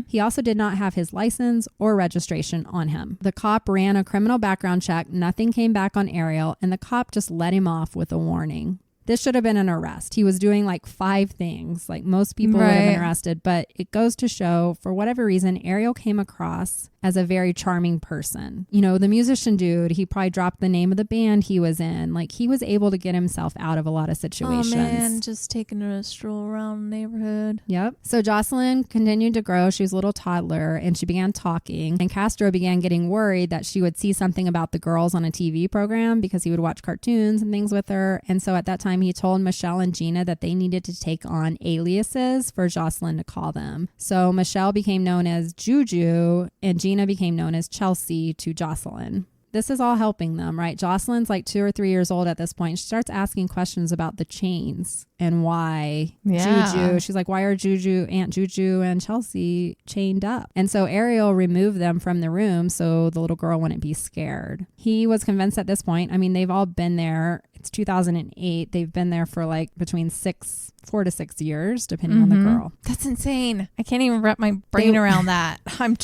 He also did not have his license or registration on him. The cop ran a criminal background check. Nothing came back on Ariel, and the cop just let him off with a warning. This should have been an arrest. He was doing 5 things. Most people would have been arrested, but it goes to show, for whatever reason, Ariel came across as a very charming person. The musician dude, he probably dropped the name of the band he was in. He was able to get himself out of a lot of situations. Oh man, just taking a stroll around the neighborhood. Yep. So Jocelyn continued to grow. She was a little toddler, and she began talking. And Castro began getting worried that she would see something about the girls on a TV program because he would watch cartoons and things with her. And so at that time, time, he told Michelle and Gina that they needed to take on aliases for Jocelyn to call them. So Michelle became known as Juju and Gina became known as Chelsea to Jocelyn. This is all helping them, right? Jocelyn's like 2 or 3 years old at this point. She starts asking questions about the chains and why Juju. She's like, why are Aunt Juju and Chelsea chained up? And so Ariel removed them from the room so the little girl wouldn't be scared. He was convinced at this point. I mean, they've all been there. It's 2008. They've been there for like between 4 to 6 years, depending on the girl. That's insane. I can't even wrap my brain around that.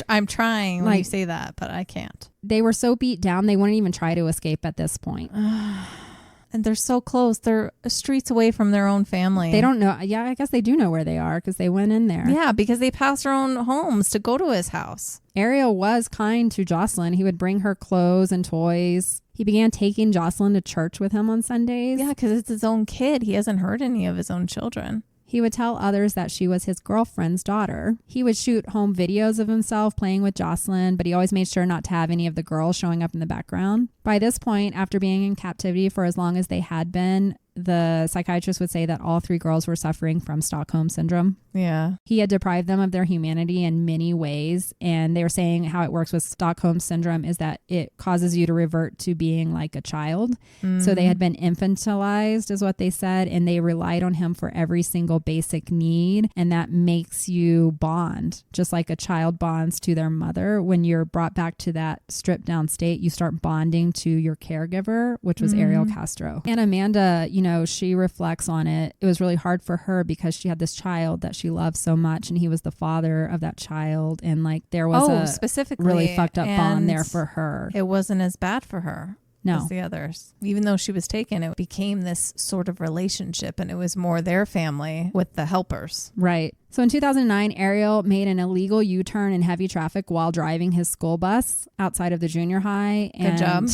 I'm trying when you say that, but I can't. They were so beat down, they wouldn't even try to escape at this point. And they're so close. They're streets away from their own family. They don't know. Yeah, I guess they do know where they are because they went in there. Yeah, because they passed their own homes to go to his house. Ariel was kind to Jocelyn. He would bring her clothes and toys. He began taking Jocelyn to church with him on Sundays. Yeah, because it's his own kid. He hasn't hurt any of his own children. He would tell others that she was his girlfriend's daughter. He would shoot home videos of himself playing with Jocelyn, but he always made sure not to have any of the girls showing up in the background. By this point, after being in captivity for as long as they had been, the psychiatrist would say that all 3 girls were suffering from Stockholm syndrome. Yeah. He had deprived them of their humanity in many ways. And they were saying how it works with Stockholm syndrome is that it causes you to revert to being like a child. So they had been infantilized is what they said. And they relied on him for every single basic need. And that makes you bond, just like a child bonds to their mother. When you're brought back to that stripped down state, you start bonding to your caregiver, which was Ariel Castro. And Amanda, she reflects on it. It was really hard for her because she had this child that she loved so much and he was the father of that child. And like there was a specifically really fucked up bond there for her. It wasn't as bad for her. No. As the others. Even though she was taken, it became this sort of relationship and it was more their family with the helpers. Right. So in 2009, Ariel made an illegal U-turn in heavy traffic while driving his school bus outside of the junior high. Good job.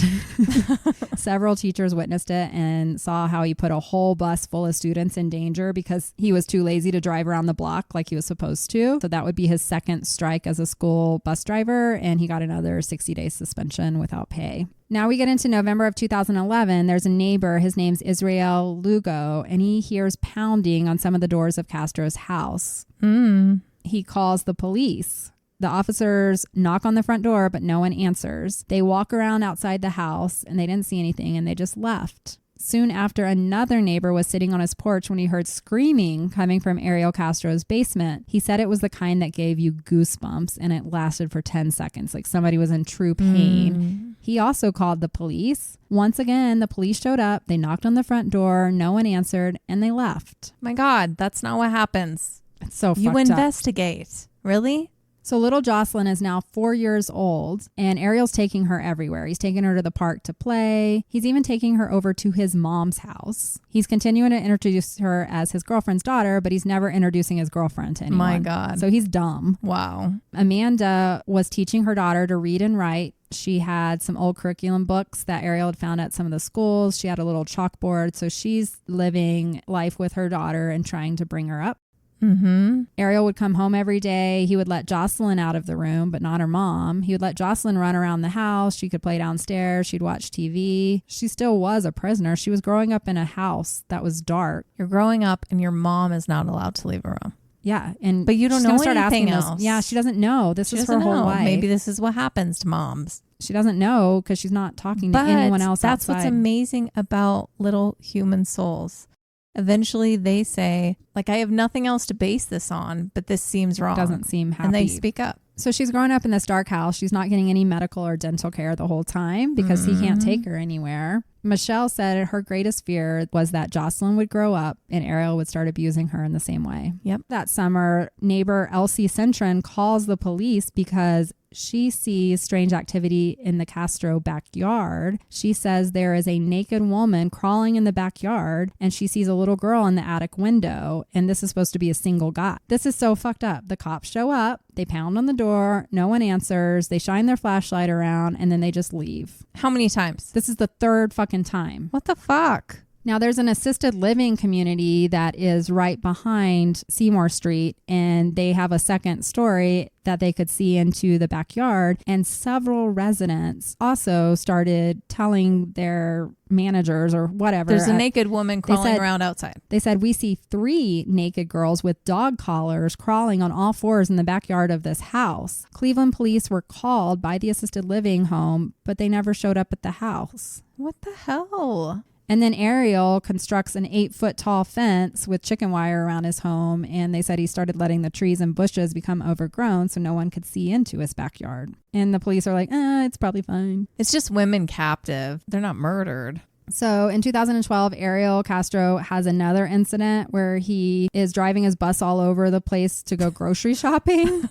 Several teachers witnessed it and saw how he put a whole bus full of students in danger because he was too lazy to drive around the block like he was supposed to. So that would be his second strike as a school bus driver, and he got another 60-day suspension without pay. Now we get into November of 2011. There's a neighbor. His name's Israel Lugo, and he hears pounding on some of the doors of Castro's house. He calls the police. The officers knock on the front door, but no one answers. They walk around outside the house, and they didn't see anything, and they just left. Soon after, another neighbor was sitting on his porch when he heard screaming coming from Ariel Castro's basement. He said it was the kind that gave you goosebumps, and it lasted for 10 seconds, like somebody was in true pain. He also called the police. Once again, the police showed up. They knocked on the front door. No one answered, and they left. My God, that's not what happens. It's so fucked up. You investigate. Really? So little Jocelyn is now 4 years old, and Ariel's taking her everywhere. He's taking her to the park to play. He's even taking her over to his mom's house. He's continuing to introduce her as his girlfriend's daughter, but he's never introducing his girlfriend to anyone. My God. So he's dumb. Wow. Amanda was teaching her daughter to read and write. She had some old curriculum books that Ariel had found at some of the schools. She had a little chalkboard. So she's living life with her daughter and trying to bring her up. Ariel would come home every day. He would let Jocelyn out of the room, but not her mom. He would let Jocelyn run around the house. She could play downstairs. She'd watch TV. She still was a prisoner. She was growing up in a house that was dark. You're growing up and your mom is not allowed to leave a room. Yeah. But you don't know anything else. Yeah, she doesn't know. This is her whole life. Maybe this is what happens to moms. She doesn't know because she's not talking to anyone else that's outside. What's amazing about little human souls. Eventually they say, like, I have nothing else to base this on, but this seems wrong. Doesn't seem happy. And they speak up. So she's growing up in this dark house. She's not getting any medical or dental care the whole time because he can't take her anywhere. Michelle said her greatest fear was that Jocelyn would grow up and Ariel would start abusing her in the same way. Yep. That summer, neighbor Elsie Cintron calls the police because she sees strange activity in the Castro backyard. She says there is a naked woman crawling in the backyard and she sees a little girl in the attic window, and this is supposed to be a single guy. This is so fucked up. The cops show up, they pound on the door, no one answers, they shine their flashlight around, and then they just leave. How many times? This is the third fucking time. What the fuck? Now, there's an assisted living community that is right behind Seymour Street, and they have a second story that they could see into the backyard. And several residents also started telling their managers or whatever. There's a naked woman crawling around outside. They said, we see 3 naked girls with dog collars crawling on all fours in the backyard of this house. Cleveland police were called by the assisted living home, but they never showed up at the house. What the hell? And then Ariel constructs an 8-foot tall fence with chicken wire around his home. And they said he started letting the trees and bushes become overgrown so no one could see into his backyard. And the police are like, it's probably fine. It's just women captive. They're not murdered. So in 2012, Ariel Castro has another incident where he is driving his bus all over the place to go grocery shopping.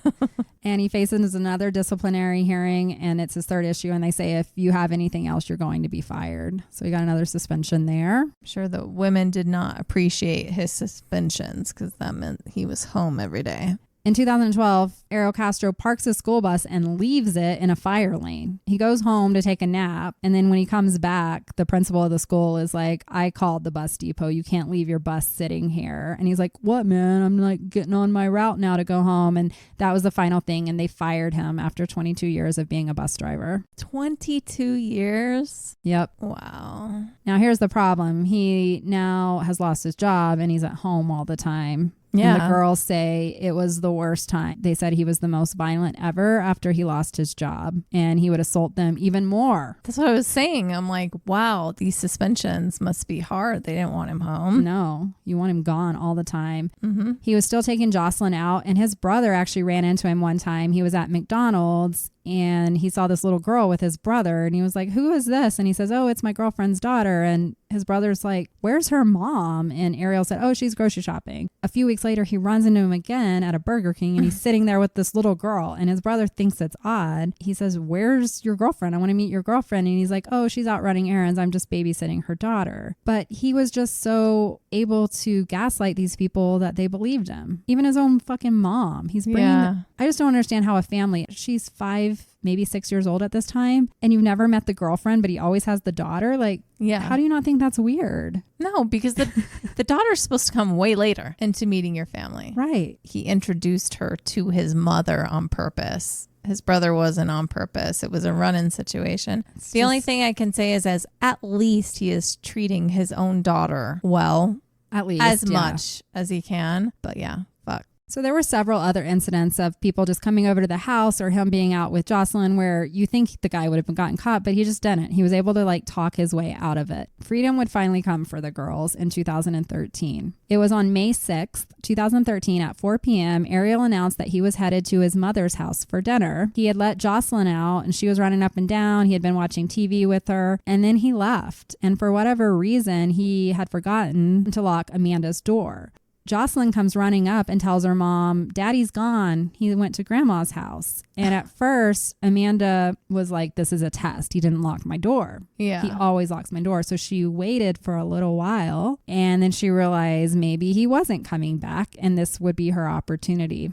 And he faces another disciplinary hearing, and it's his 3rd issue. And they say, if you have anything else, you're going to be fired. So he got another suspension there. I'm sure the women did not appreciate his suspensions because that meant he was home every day. In 2012, Ariel Castro parks his school bus and leaves it in a fire lane. He goes home to take a nap. And then when he comes back, the principal of the school is like, I called the bus depot. You can't leave your bus sitting here. And he's like, what, man? I'm like getting on my route now to go home. And that was the final thing. And they fired him after 22 years of being a bus driver. 22 years? Yep. Wow. Now, here's the problem. He now has lost his job and he's at home all the time. Yeah. And the girls say it was the worst time. They said he was the most violent ever after he lost his job, and he would assault them even more. That's what I was saying. I'm like, wow, these suspensions must be hard. They didn't want him home. No, you want him gone all the time. Mm-hmm. He was still taking Jocelyn out, and his brother actually ran into him one time. He was at McDonald's, and he saw this little girl with his brother, and he was like, who is this? And he says, oh, it's my girlfriend's daughter. And his brother's like, where's her mom? And Ariel said, oh, she's grocery shopping. A few weeks later, he runs into him again at a Burger King, and he's sitting there with this little girl, and his brother thinks it's odd. He says, where's your girlfriend? I want to meet your girlfriend. And he's like, oh, she's out running errands. I'm just babysitting her daughter. But he was just so able to gaslight these people that they believed him. Even his own fucking mom. He's bringing I just don't understand how a family, she's 5, maybe 6 years old at this time, and you've never met the girlfriend, but he always has the daughter. Like, how do you not think that's weird? No, because the daughter's supposed to come way later into meeting your family. Right. He introduced her to his mother on purpose. His brother wasn't on purpose. It was a run-in situation. The only thing I can say is at least he is treating his own daughter well. At least. As much as he can. But yeah, fuck. So there were several other incidents of people just coming over to the house or him being out with Jocelyn where you think the guy would have gotten caught, but he just didn't. He was able to talk his way out of it. Freedom would finally come for the girls in 2013. It was on May 6th, 2013 at 4 p.m. Ariel announced that he was headed to his mother's house for dinner. He had let Jocelyn out and she was running up and down. He had been watching TV with her and then he left. And for whatever reason, he had forgotten to lock Amanda's door. Jocelyn comes running up and tells her mom, Daddy's gone. He went to grandma's house. And at first, Amanda was like, this is a test. He didn't lock my door. Yeah. He always locks my door. So she waited for a little while. And then she realized maybe he wasn't coming back and this would be her opportunity.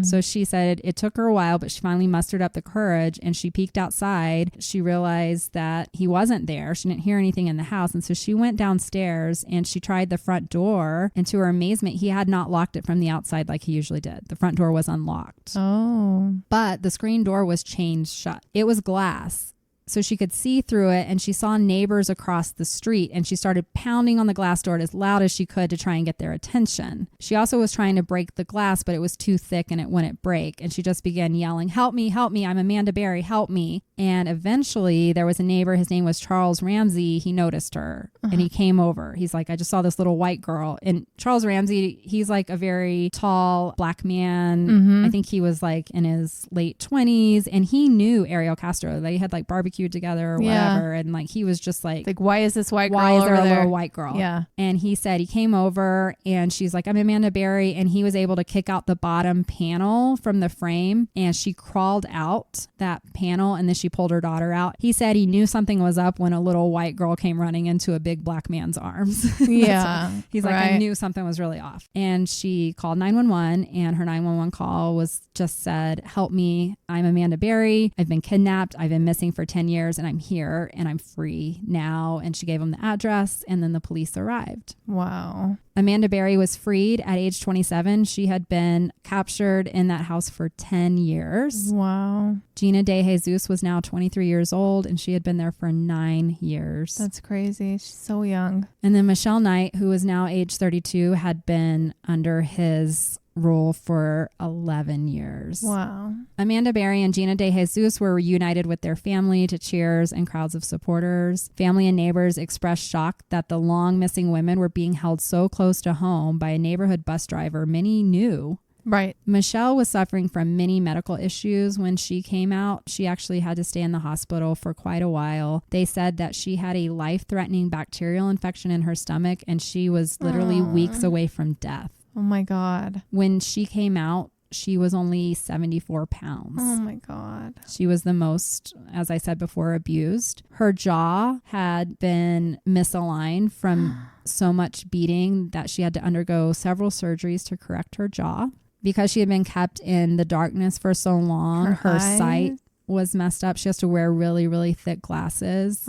So she said it took her a while, but she finally mustered up the courage and she peeked outside. She realized that he wasn't there. She didn't hear anything in the house. And so she went downstairs and she tried the front door. And to her amazement, he had not locked it from the outside like he usually did. The front door was unlocked. Oh. But the screen door was chained shut. It was glass. So she could see through it and she saw neighbors across the street and she started pounding on the glass door as loud as she could to try and get their attention. She also was trying to break the glass, but it was too thick and it wouldn't break. And she just began yelling, help me, I'm Amanda Berry, help me. And eventually there was a neighbor, his name was Charles Ramsey. He noticed her and he came over. He's like, I just saw this little white girl. And Charles Ramsey, he's like a very tall black man. I think he was like in his late 20s and he knew Ariel Castro. They had barbecued together or whatever. And he was just like, why is this white girl why is there over a there? little white girl? Yeah. And he said he came over and she's like, I'm Amanda Berry. And he was able to kick out the bottom panel from the frame and she crawled out that panel and then she pulled her daughter out. He said he knew something was up when a little white girl came running into a big black man's arms. Yeah. He's like, I knew something was really off. And she called 911 and her 911 call was just said, help me. I'm Amanda Berry. I've been kidnapped. I've been missing for 10 10 years and I'm here and I'm free now. And she gave him the address and then the police arrived. Wow. Amanda Berry was freed at age 27. She had been captured in that house for 10 years. Wow. Gina DeJesus was now 23 years old and she had been there for 9 years. That's crazy. She's so young. And then Michelle Knight, who was now age 32, had been under his rule for 11 years. Wow. Amanda Berry and Gina DeJesus were reunited with their family to cheers and crowds of supporters. Family and neighbors expressed shock that the long missing women were being held so close to home by a neighborhood bus driver many knew. Right. Michelle was suffering from many medical issues when she came out. She actually had to stay in the hospital for quite a while. They said that she had a life-threatening bacterial infection in her stomach and she was literally weeks away from death. Oh my God. When she came out, she was only 74 pounds. Oh my God. She was the most, as I said before, abused. Her jaw had been misaligned from so much beating that she had to undergo several surgeries to correct her jaw. Because she had been kept in the darkness for so long, her sight was messed up. She has to wear really, really thick glasses.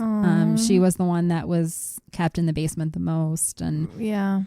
She was the one that was kept in the basement the most. And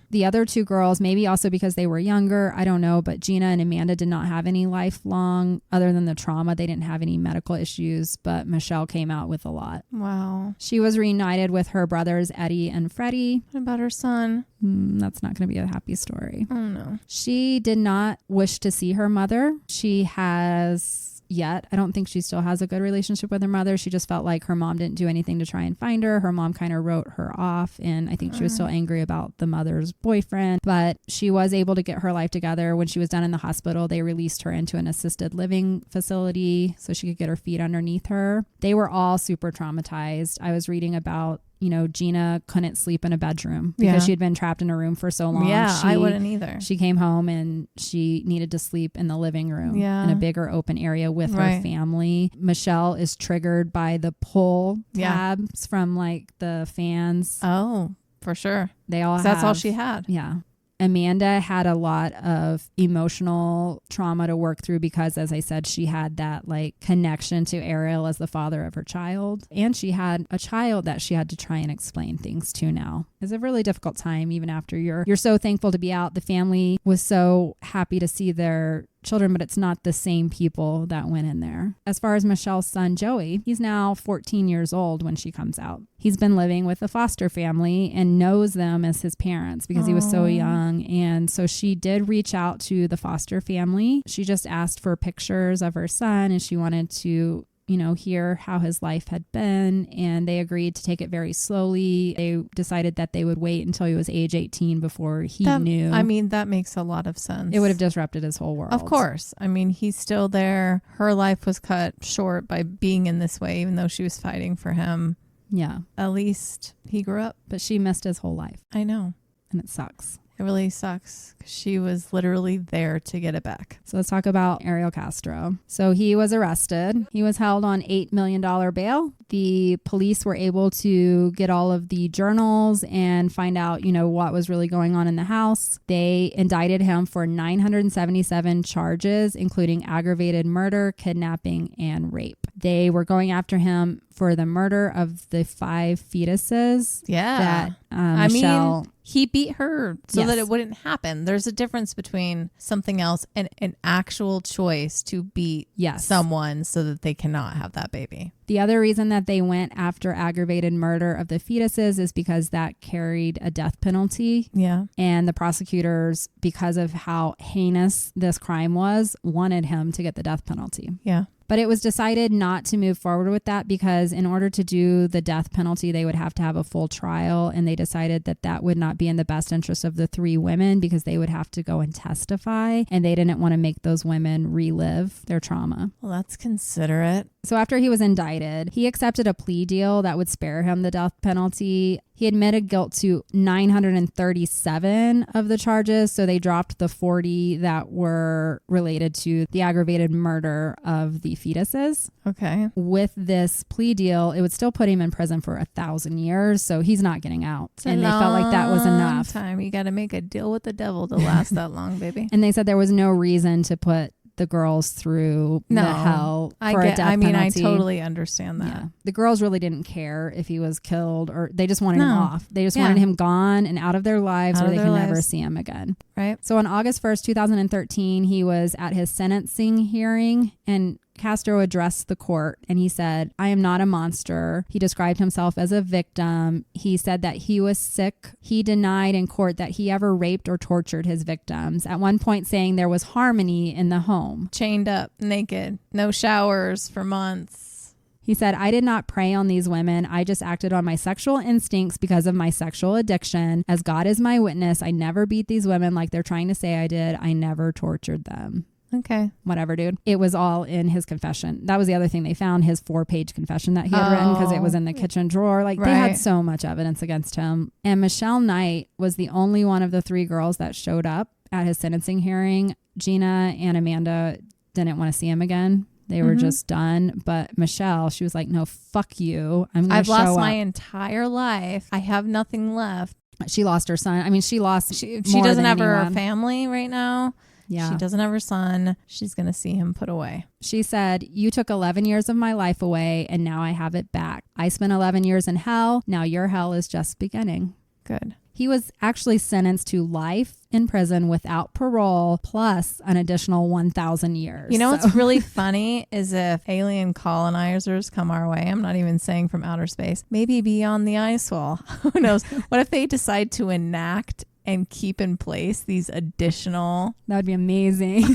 the other two girls, maybe also because they were younger, I don't know, but Gina and Amanda did not have any lifelong, other than the trauma. They didn't have any medical issues, but Michelle came out with a lot. Wow. She was reunited with her brothers, Eddie and Freddie. What about her son? That's not going to be a happy story. Oh no. She did not wish to see her mother. She has... yet. I don't think she still has a good relationship with her mother. She just felt like her mom didn't do anything to try and find her. Her mom kind of wrote her off, and I think she was still angry about the mother's boyfriend, but she was able to get her life together. When she was done in the hospital, they released her into an assisted living facility so she could get her feet underneath her. They were all super traumatized. I was reading about, you know, Gina couldn't sleep in a bedroom because she had been trapped in a room for so long. Yeah, I wouldn't either. She came home and she needed to sleep in the living room in a bigger open area with her family. Michelle is triggered by the pull tabs from like the fans. Oh, for sure. They all have, that's all she had. Yeah. Amanda had a lot of emotional trauma to work through because, as I said, she had that like connection to Ariel as the father of her child. And she had a child that she had to try and explain things to now. It's a really difficult time, even after you're so thankful to be out. The family was so happy to see their children, but it's not the same people that went in there. As far as Michelle's son, Joey, he's now 14 years old when she comes out. He's been living with a foster family and knows them as his parents because he was so young. And so she did reach out to the foster family. She just asked for pictures of her son and she wanted to, you know, hear how his life had been, and they agreed to take it very slowly. They decided that they would wait until he was age 18 before he knew. I mean, that makes a lot of sense. It would have disrupted his whole world. Of course. I mean, he's still there. Her life was cut short by being in this way, even though she was fighting for him. Yeah. At least he grew up. But she missed his whole life. I know. And it sucks. It really sucks because she was literally there to get it back. So let's talk about Ariel Castro. So he was arrested. He was held on $8 million bail. The police were able to get all of the journals and find out, you know, what was really going on in the house. They indicted him for 977 charges, including aggravated murder, kidnapping, and rape. They were going after him for the murder of the 5 fetuses. Yeah. That Michelle... he beat her so that it wouldn't happen. There's a difference between something else and an actual choice to beat someone so that they cannot have that baby. The other reason that they went after aggravated murder of the fetuses is because that carried a death penalty. Yeah. And the prosecutors, because of how heinous this crime was, wanted him to get the death penalty. Yeah. But it was decided not to move forward with that because in order to do the death penalty, they would have to have a full trial. And they decided that that would not be in the best interest of the 3 women because they would have to go and testify. And they didn't want to make those women relive their trauma. Well, that's considerate. So after he was indicted, he accepted a plea deal that would spare him the death penalty. He admitted guilt to 937 of the charges, so they dropped the 40 that were related to the aggravated murder of the fetuses. Okay. With this plea deal, it would still put him in prison for 1,000 years, so he's not getting out. And they felt like that was enough. Time. You got to make a deal with the devil to last that long, baby. And they said there was no reason to put the girls through the hell for a death penalty. I totally understand that. Yeah. The girls really didn't care if he was killed, or they just wanted him off. They just wanted him gone and out of their lives where they can never see him again. Right. So on August 1st, 2013, he was at his sentencing hearing, and Castro addressed the court and he said, "I am not a monster." He described himself as a victim. He said that he was sick. He denied in court that he ever raped or tortured his victims, at one point saying there was harmony in the home. Chained up, naked, no showers for months. He said, "I did not prey on these women. I just acted on my sexual instincts because of my sexual addiction. As God is my witness, I never beat these women like they're trying to say I did. I never tortured them." Okay. Whatever, dude. It was all in his confession. That was the other thing. They found his 4-page confession that he had written because it was in the kitchen drawer. Like, they had so much evidence against him. And Michelle Knight was the only one of the 3 girls that showed up at his sentencing hearing. Gina and Amanda didn't want to see him again. They were just done. But Michelle, she was like, "No, fuck you. I've lost my entire life. I have nothing left." She lost her son. I mean, she lost. She doesn't have her family right now. Yeah. She doesn't have her son. She's going to see him put away. She said, "You took 11 years of my life away, and now I have it back. I spent 11 years in hell. Now your hell is just beginning." Good. He was actually sentenced to life in prison without parole, plus an additional 1,000 years. You know what's really funny is if alien colonizers come our way, I'm not even saying from outer space, maybe beyond the ice wall. Who knows? What if they decide to enact and keep in place these additional... That would be amazing.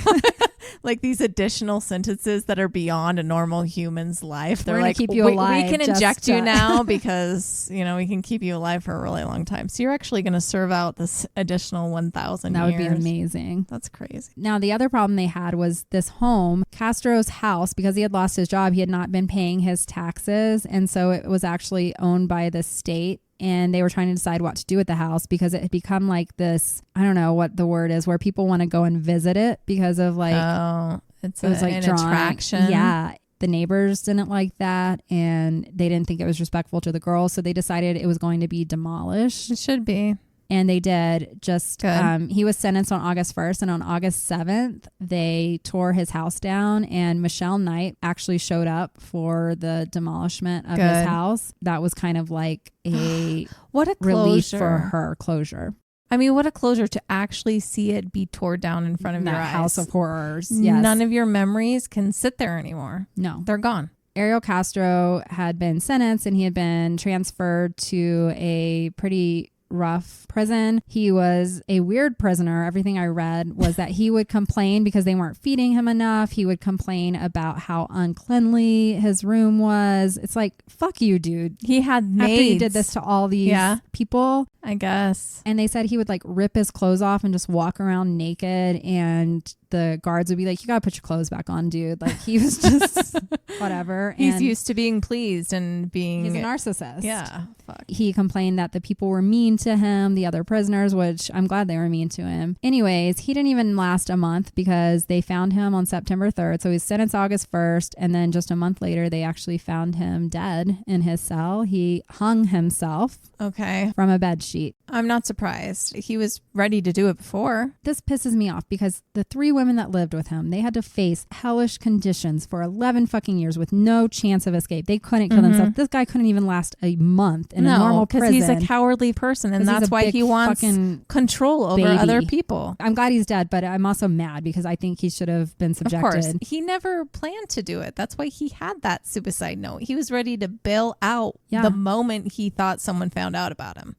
Like these additional sentences that are beyond a normal human's life. They're like, keep you alive. We can inject you now because, you know, we can keep you alive for a really long time. So you're actually going to serve out this additional 1,000 years. That would be amazing. That's crazy. Now, the other problem they had was this home, Castro's house, because he had lost his job, he had not been paying his taxes. And so it was actually owned by the state. And they were trying to decide what to do with the house because it had become like this, I don't know what the word is, where people want to go and visit it because of like, it was like an attraction. Yeah. The neighbors didn't like that and they didn't think it was respectful to the girls. So they decided it was going to be demolished. It should be. And they did. He was sentenced on August 1st, and on August 7th, they tore his house down, and Michelle Knight actually showed up for the demolishment of his house. That was kind of like a what a relief for her, closure. I mean, what a closure to actually see it be torn down in front of your eyes. House of horrors. Yes. None of your memories can sit there anymore. No. They're gone. Ariel Castro had been sentenced, and he had been transferred to a pretty rough prison. He was a weird prisoner. Everything I read was that he would complain because they weren't feeding him enough. He would complain about how uncleanly his room was. It's like, fuck you, dude. He had maids. After he did this to all these people, I guess. And they said he would like rip his clothes off and just walk around naked, and the guards would be like, "You gotta put your clothes back on, dude." Like, he was just whatever. He's used to being pleased and being... He's a narcissist. Yeah. Fuck. He complained that the people were mean to him, the other prisoners, which I'm glad they were mean to him. Anyways, he didn't even last a month because they found him on September 3rd. So he was sentenced August 1st. And then just a month later, they actually found him dead in his cell. He hung himself from a bed sheet. I'm not surprised. He was ready to do it before. This pisses me off because the 3 women that lived with him, they had to face hellish conditions for 11 fucking years with no chance of escape. They couldn't kill themselves. This guy couldn't even last a month in a normal prison. Because he's a cowardly person, and that's why he wants control over other people. I'm glad he's dead, but I'm also mad because I think he should have been subjected. Of course. He never planned to do it. That's why he had that suicide note. He was ready to bail out the moment he thought someone found out about him.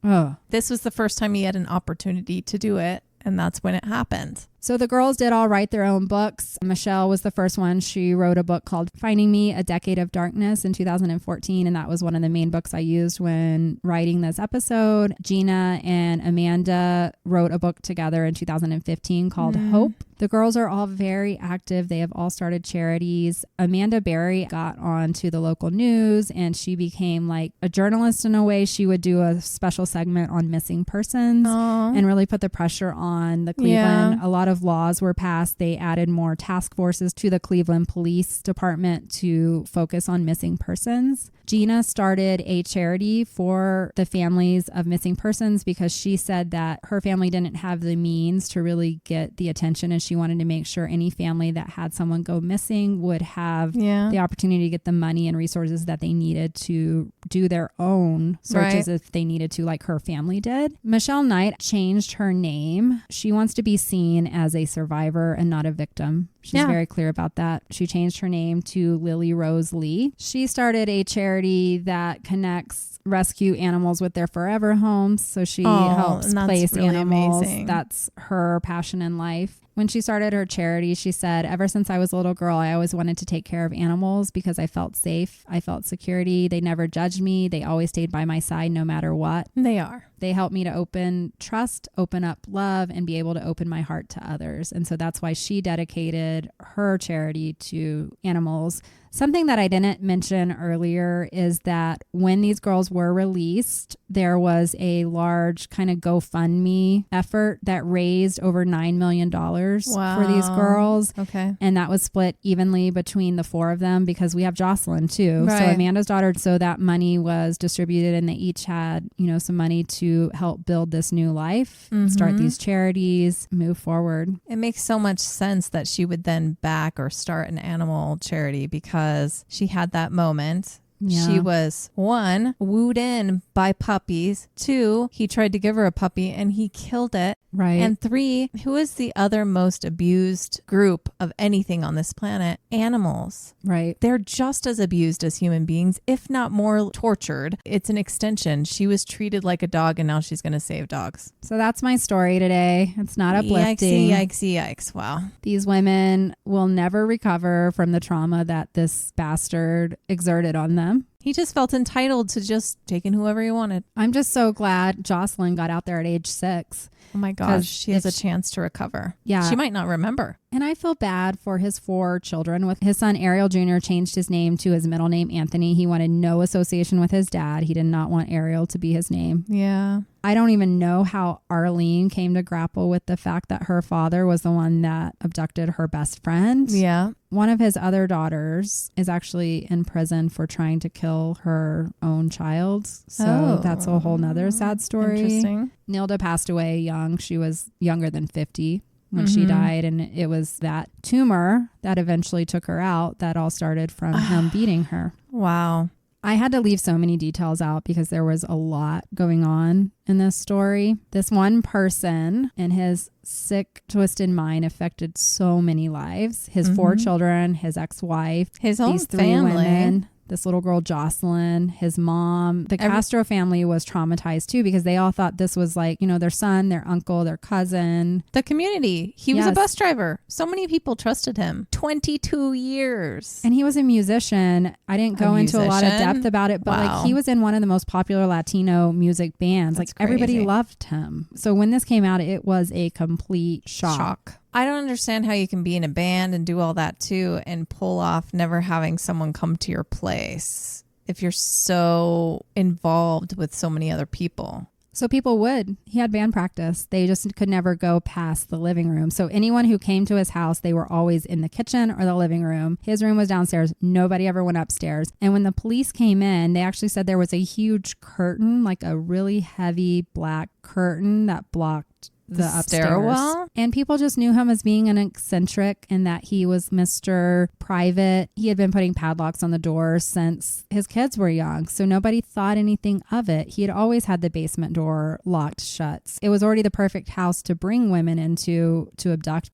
This was the first time he had an opportunity to do it, and that's when it happened. So the girls did all write their own books. Michelle was the first one. She wrote a book called Finding Me, A Decade of Darkness in 2014. And that was one of the main books I used when writing this episode. Gina and Amanda wrote a book together in 2015 called Hope. The girls are all very active. They have all started charities. Amanda Berry got on to the local news and she became like a journalist in a way. She would do a special segment on missing persons and really put the pressure on the Cleveland. A lot of of laws were passed. They added more task forces to the Cleveland Police Department to focus on missing persons. Gina started a charity for the families of missing persons because she said that her family didn't have the means to really get the attention, and she wanted to make sure any family that had someone go missing would have the opportunity to get the money and resources that they needed to do their own searches if they needed to, like her family did. Michelle Knight changed her name. She wants to be seen as a survivor and not a victim. She's very clear about that. She changed her name to Lily Rose Lee. She started a charity that connects rescue animals with their forever homes. So she helps place really animals. Amazing. That's her passion in life. When she started her charity, she said, ever since I was a little girl, I always wanted to take care of animals because I felt safe. I felt security. They never judged me. They always stayed by my side no matter what. They are. They helped me to open trust, open up love, and be able to open my heart to others. And so that's why she dedicated her charity to animals. Something that I didn't mention earlier is that when these girls were released, there was a large kind of GoFundMe effort that raised over $9 million for these girls. Okay. And that was split evenly between the four of them because we have Jocelyn too. Right. So Amanda's daughter, so that money was distributed and they each had, some money to help build this new life, start these charities, move forward. It makes so much sense that she would then back or start an animal charity because she had that moment. Yeah. She was, 1, wooed in by puppies. 2, he tried to give her a puppy and he killed it. Right. And 3, who is the other most abused group of anything on this planet? Animals. Right. They're just as abused as human beings, if not more tortured. It's an extension. She was treated like a dog and now she's going to save dogs. So that's my story today. It's not uplifting. Yikes. Wow. These women will never recover from the trauma that this bastard exerted on them. He just felt entitled to just taking whoever he wanted. I'm just so glad Jocelyn got out there at age 6. Oh my gosh, she has a chance to recover. Yeah. She might not remember. And I feel bad for his 4 children. With his son, Ariel Jr. changed his name to his middle name, Anthony. He wanted no association with his dad. He did not want Ariel to be his name. Yeah. I don't even know how Arlene came to grapple with the fact that her father was the one that abducted her best friend. Yeah. One of his other daughters is actually in prison for trying to kill her own child. So that's a whole nother sad story. Interesting. Nilda passed away young. She was younger than 50 when she died. And it was that tumor that eventually took her out that all started from him beating her. Wow. I had to leave so many details out because there was a lot going on in this story. This one person and his sick, twisted mind affected so many lives. His 4 children, his ex-wife, his own these 3 family. women. This little girl, Jocelyn, his mom. The Castro family was traumatized too because they all thought this was like, their son, their uncle, their cousin. The community. He was a bus driver. So many people trusted him. 22 years. And he was a musician. I didn't go into a lot of depth about it, but like he was in one of the most popular Latino music bands. That's like everybody loved him. So when this came out, it was a complete shock. I don't understand how you can be in a band and do all that too and pull off never having someone come to your place if you're so involved with so many other people. So people would. He had band practice. They just could never go past the living room. So anyone who came to his house, they were always in the kitchen or the living room. His room was downstairs. Nobody ever went upstairs. And when the police came in, they actually said there was a huge curtain, like a really heavy black curtain that blocked the upstairs. Stairwell? And people just knew him as being an eccentric and that he was Mr. Private. He had been putting padlocks on the doors since his kids were young, so nobody thought anything of it. He had always had the basement door locked shut. It was already the perfect house to bring women into to abduct.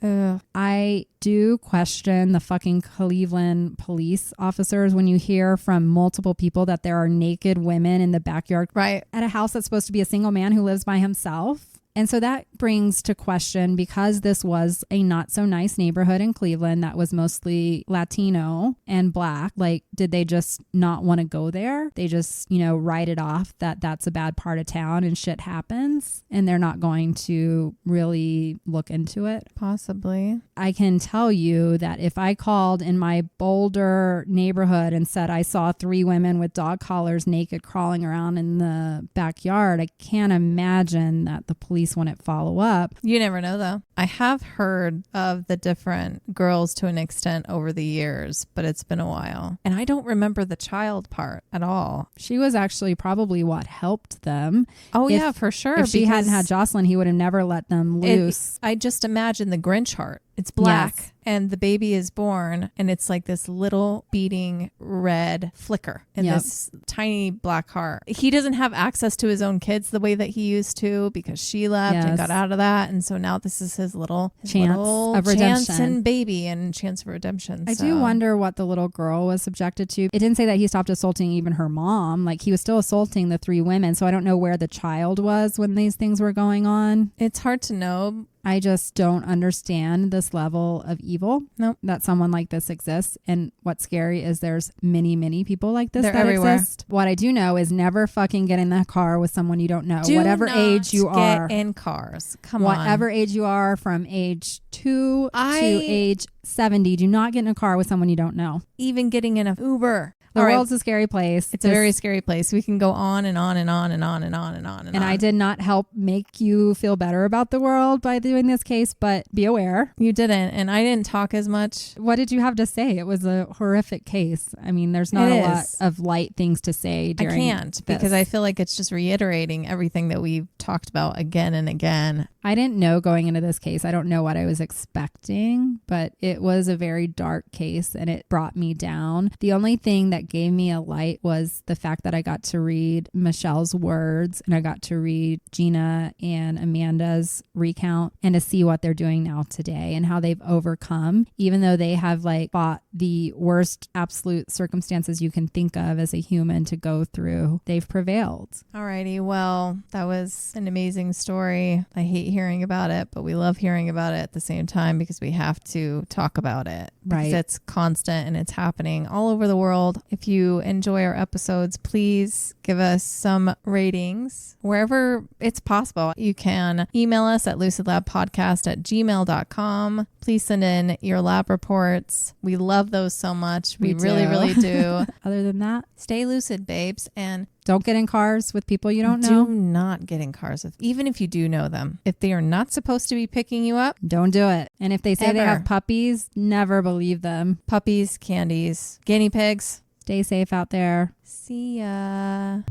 I do question the fucking Cleveland police officers when you hear from multiple people that there are naked women in the backyard at a house that's supposed to be a single man who lives by himself. And so that brings to question, because this was a not so nice neighborhood in Cleveland that was mostly Latino and Black, like, did they just not want to go there? They just, write it off that that's a bad part of town and shit happens and they're not going to really look into it. Possibly. I can tell you that if I called in my Boulder neighborhood and said I saw 3 women with dog collars naked crawling around in the backyard, I can't imagine that the police police wouldn't follow up. You never know, though. I have heard of the different girls to an extent over the years, but it's been a while. And I don't remember the child part at all. She was actually probably what helped them. Oh, yeah, for sure. If she hadn't had Jocelyn, he would have never let them loose. I just imagine the Grinch heart. It's black. Yes. And the baby is born and it's like this little beating red flicker in this tiny black heart. He doesn't have access to his own kids the way that he used to because she left and got out of that. And so now this is his little chance of redemption. Chance and baby and chance of redemption. I do wonder what the little girl was subjected to. It didn't say that he stopped assaulting even her mom. Like he was still assaulting the 3 women. So I don't know where the child was when these things were going on. It's hard to know. I just don't understand this level of evil that someone like this exists. And what's scary is there's many, many people like this that everywhere. Exist. What I do know is never fucking get in the car with someone you don't know. Whatever age you are. Get in cars. Come on. Whatever age you are, from age 2 to age 70, do not get in a car with someone you don't know. Even getting in an Uber. The world's a scary place. It's a very scary place. We can go on and on and on and on and on and on. And I did not help make you feel better about the world by doing this case, but be aware. You didn't. And I didn't talk as much. What did you have to say? It was a horrific case. I mean, there's not a lot of light things to say during I can't because I feel like it's just reiterating everything that we've talked about again and again. I didn't know going into this case. I don't know what I was expecting, but it was a very dark case and it brought me down. The only thing that gave me a light was the fact that I got to read Michelle's words and I got to read Gina and Amanda's recount and to see what they're doing now today and how they've overcome, even though they have like fought the worst absolute circumstances you can think of as a human to go through. They've prevailed. Alrighty. Well, that was an amazing story. I hate hearing about it, but we love hearing about it at the same time because we have to talk about it. Right. Because it's constant and it's happening all over the world. If you enjoy our episodes, please give us some ratings wherever it's possible. You can email us at lucidlabpodcast@gmail.com. Please send in your lab reports. We love those so much. We really, really do. Other than that, stay lucid, babes, and don't get in cars with people you don't know. Do not get in cars with, even if you do know them. If they are not supposed to be picking you up, don't do it. And if they say they have puppies, never believe them. Puppies, candies, guinea pigs. Stay safe out there. See ya.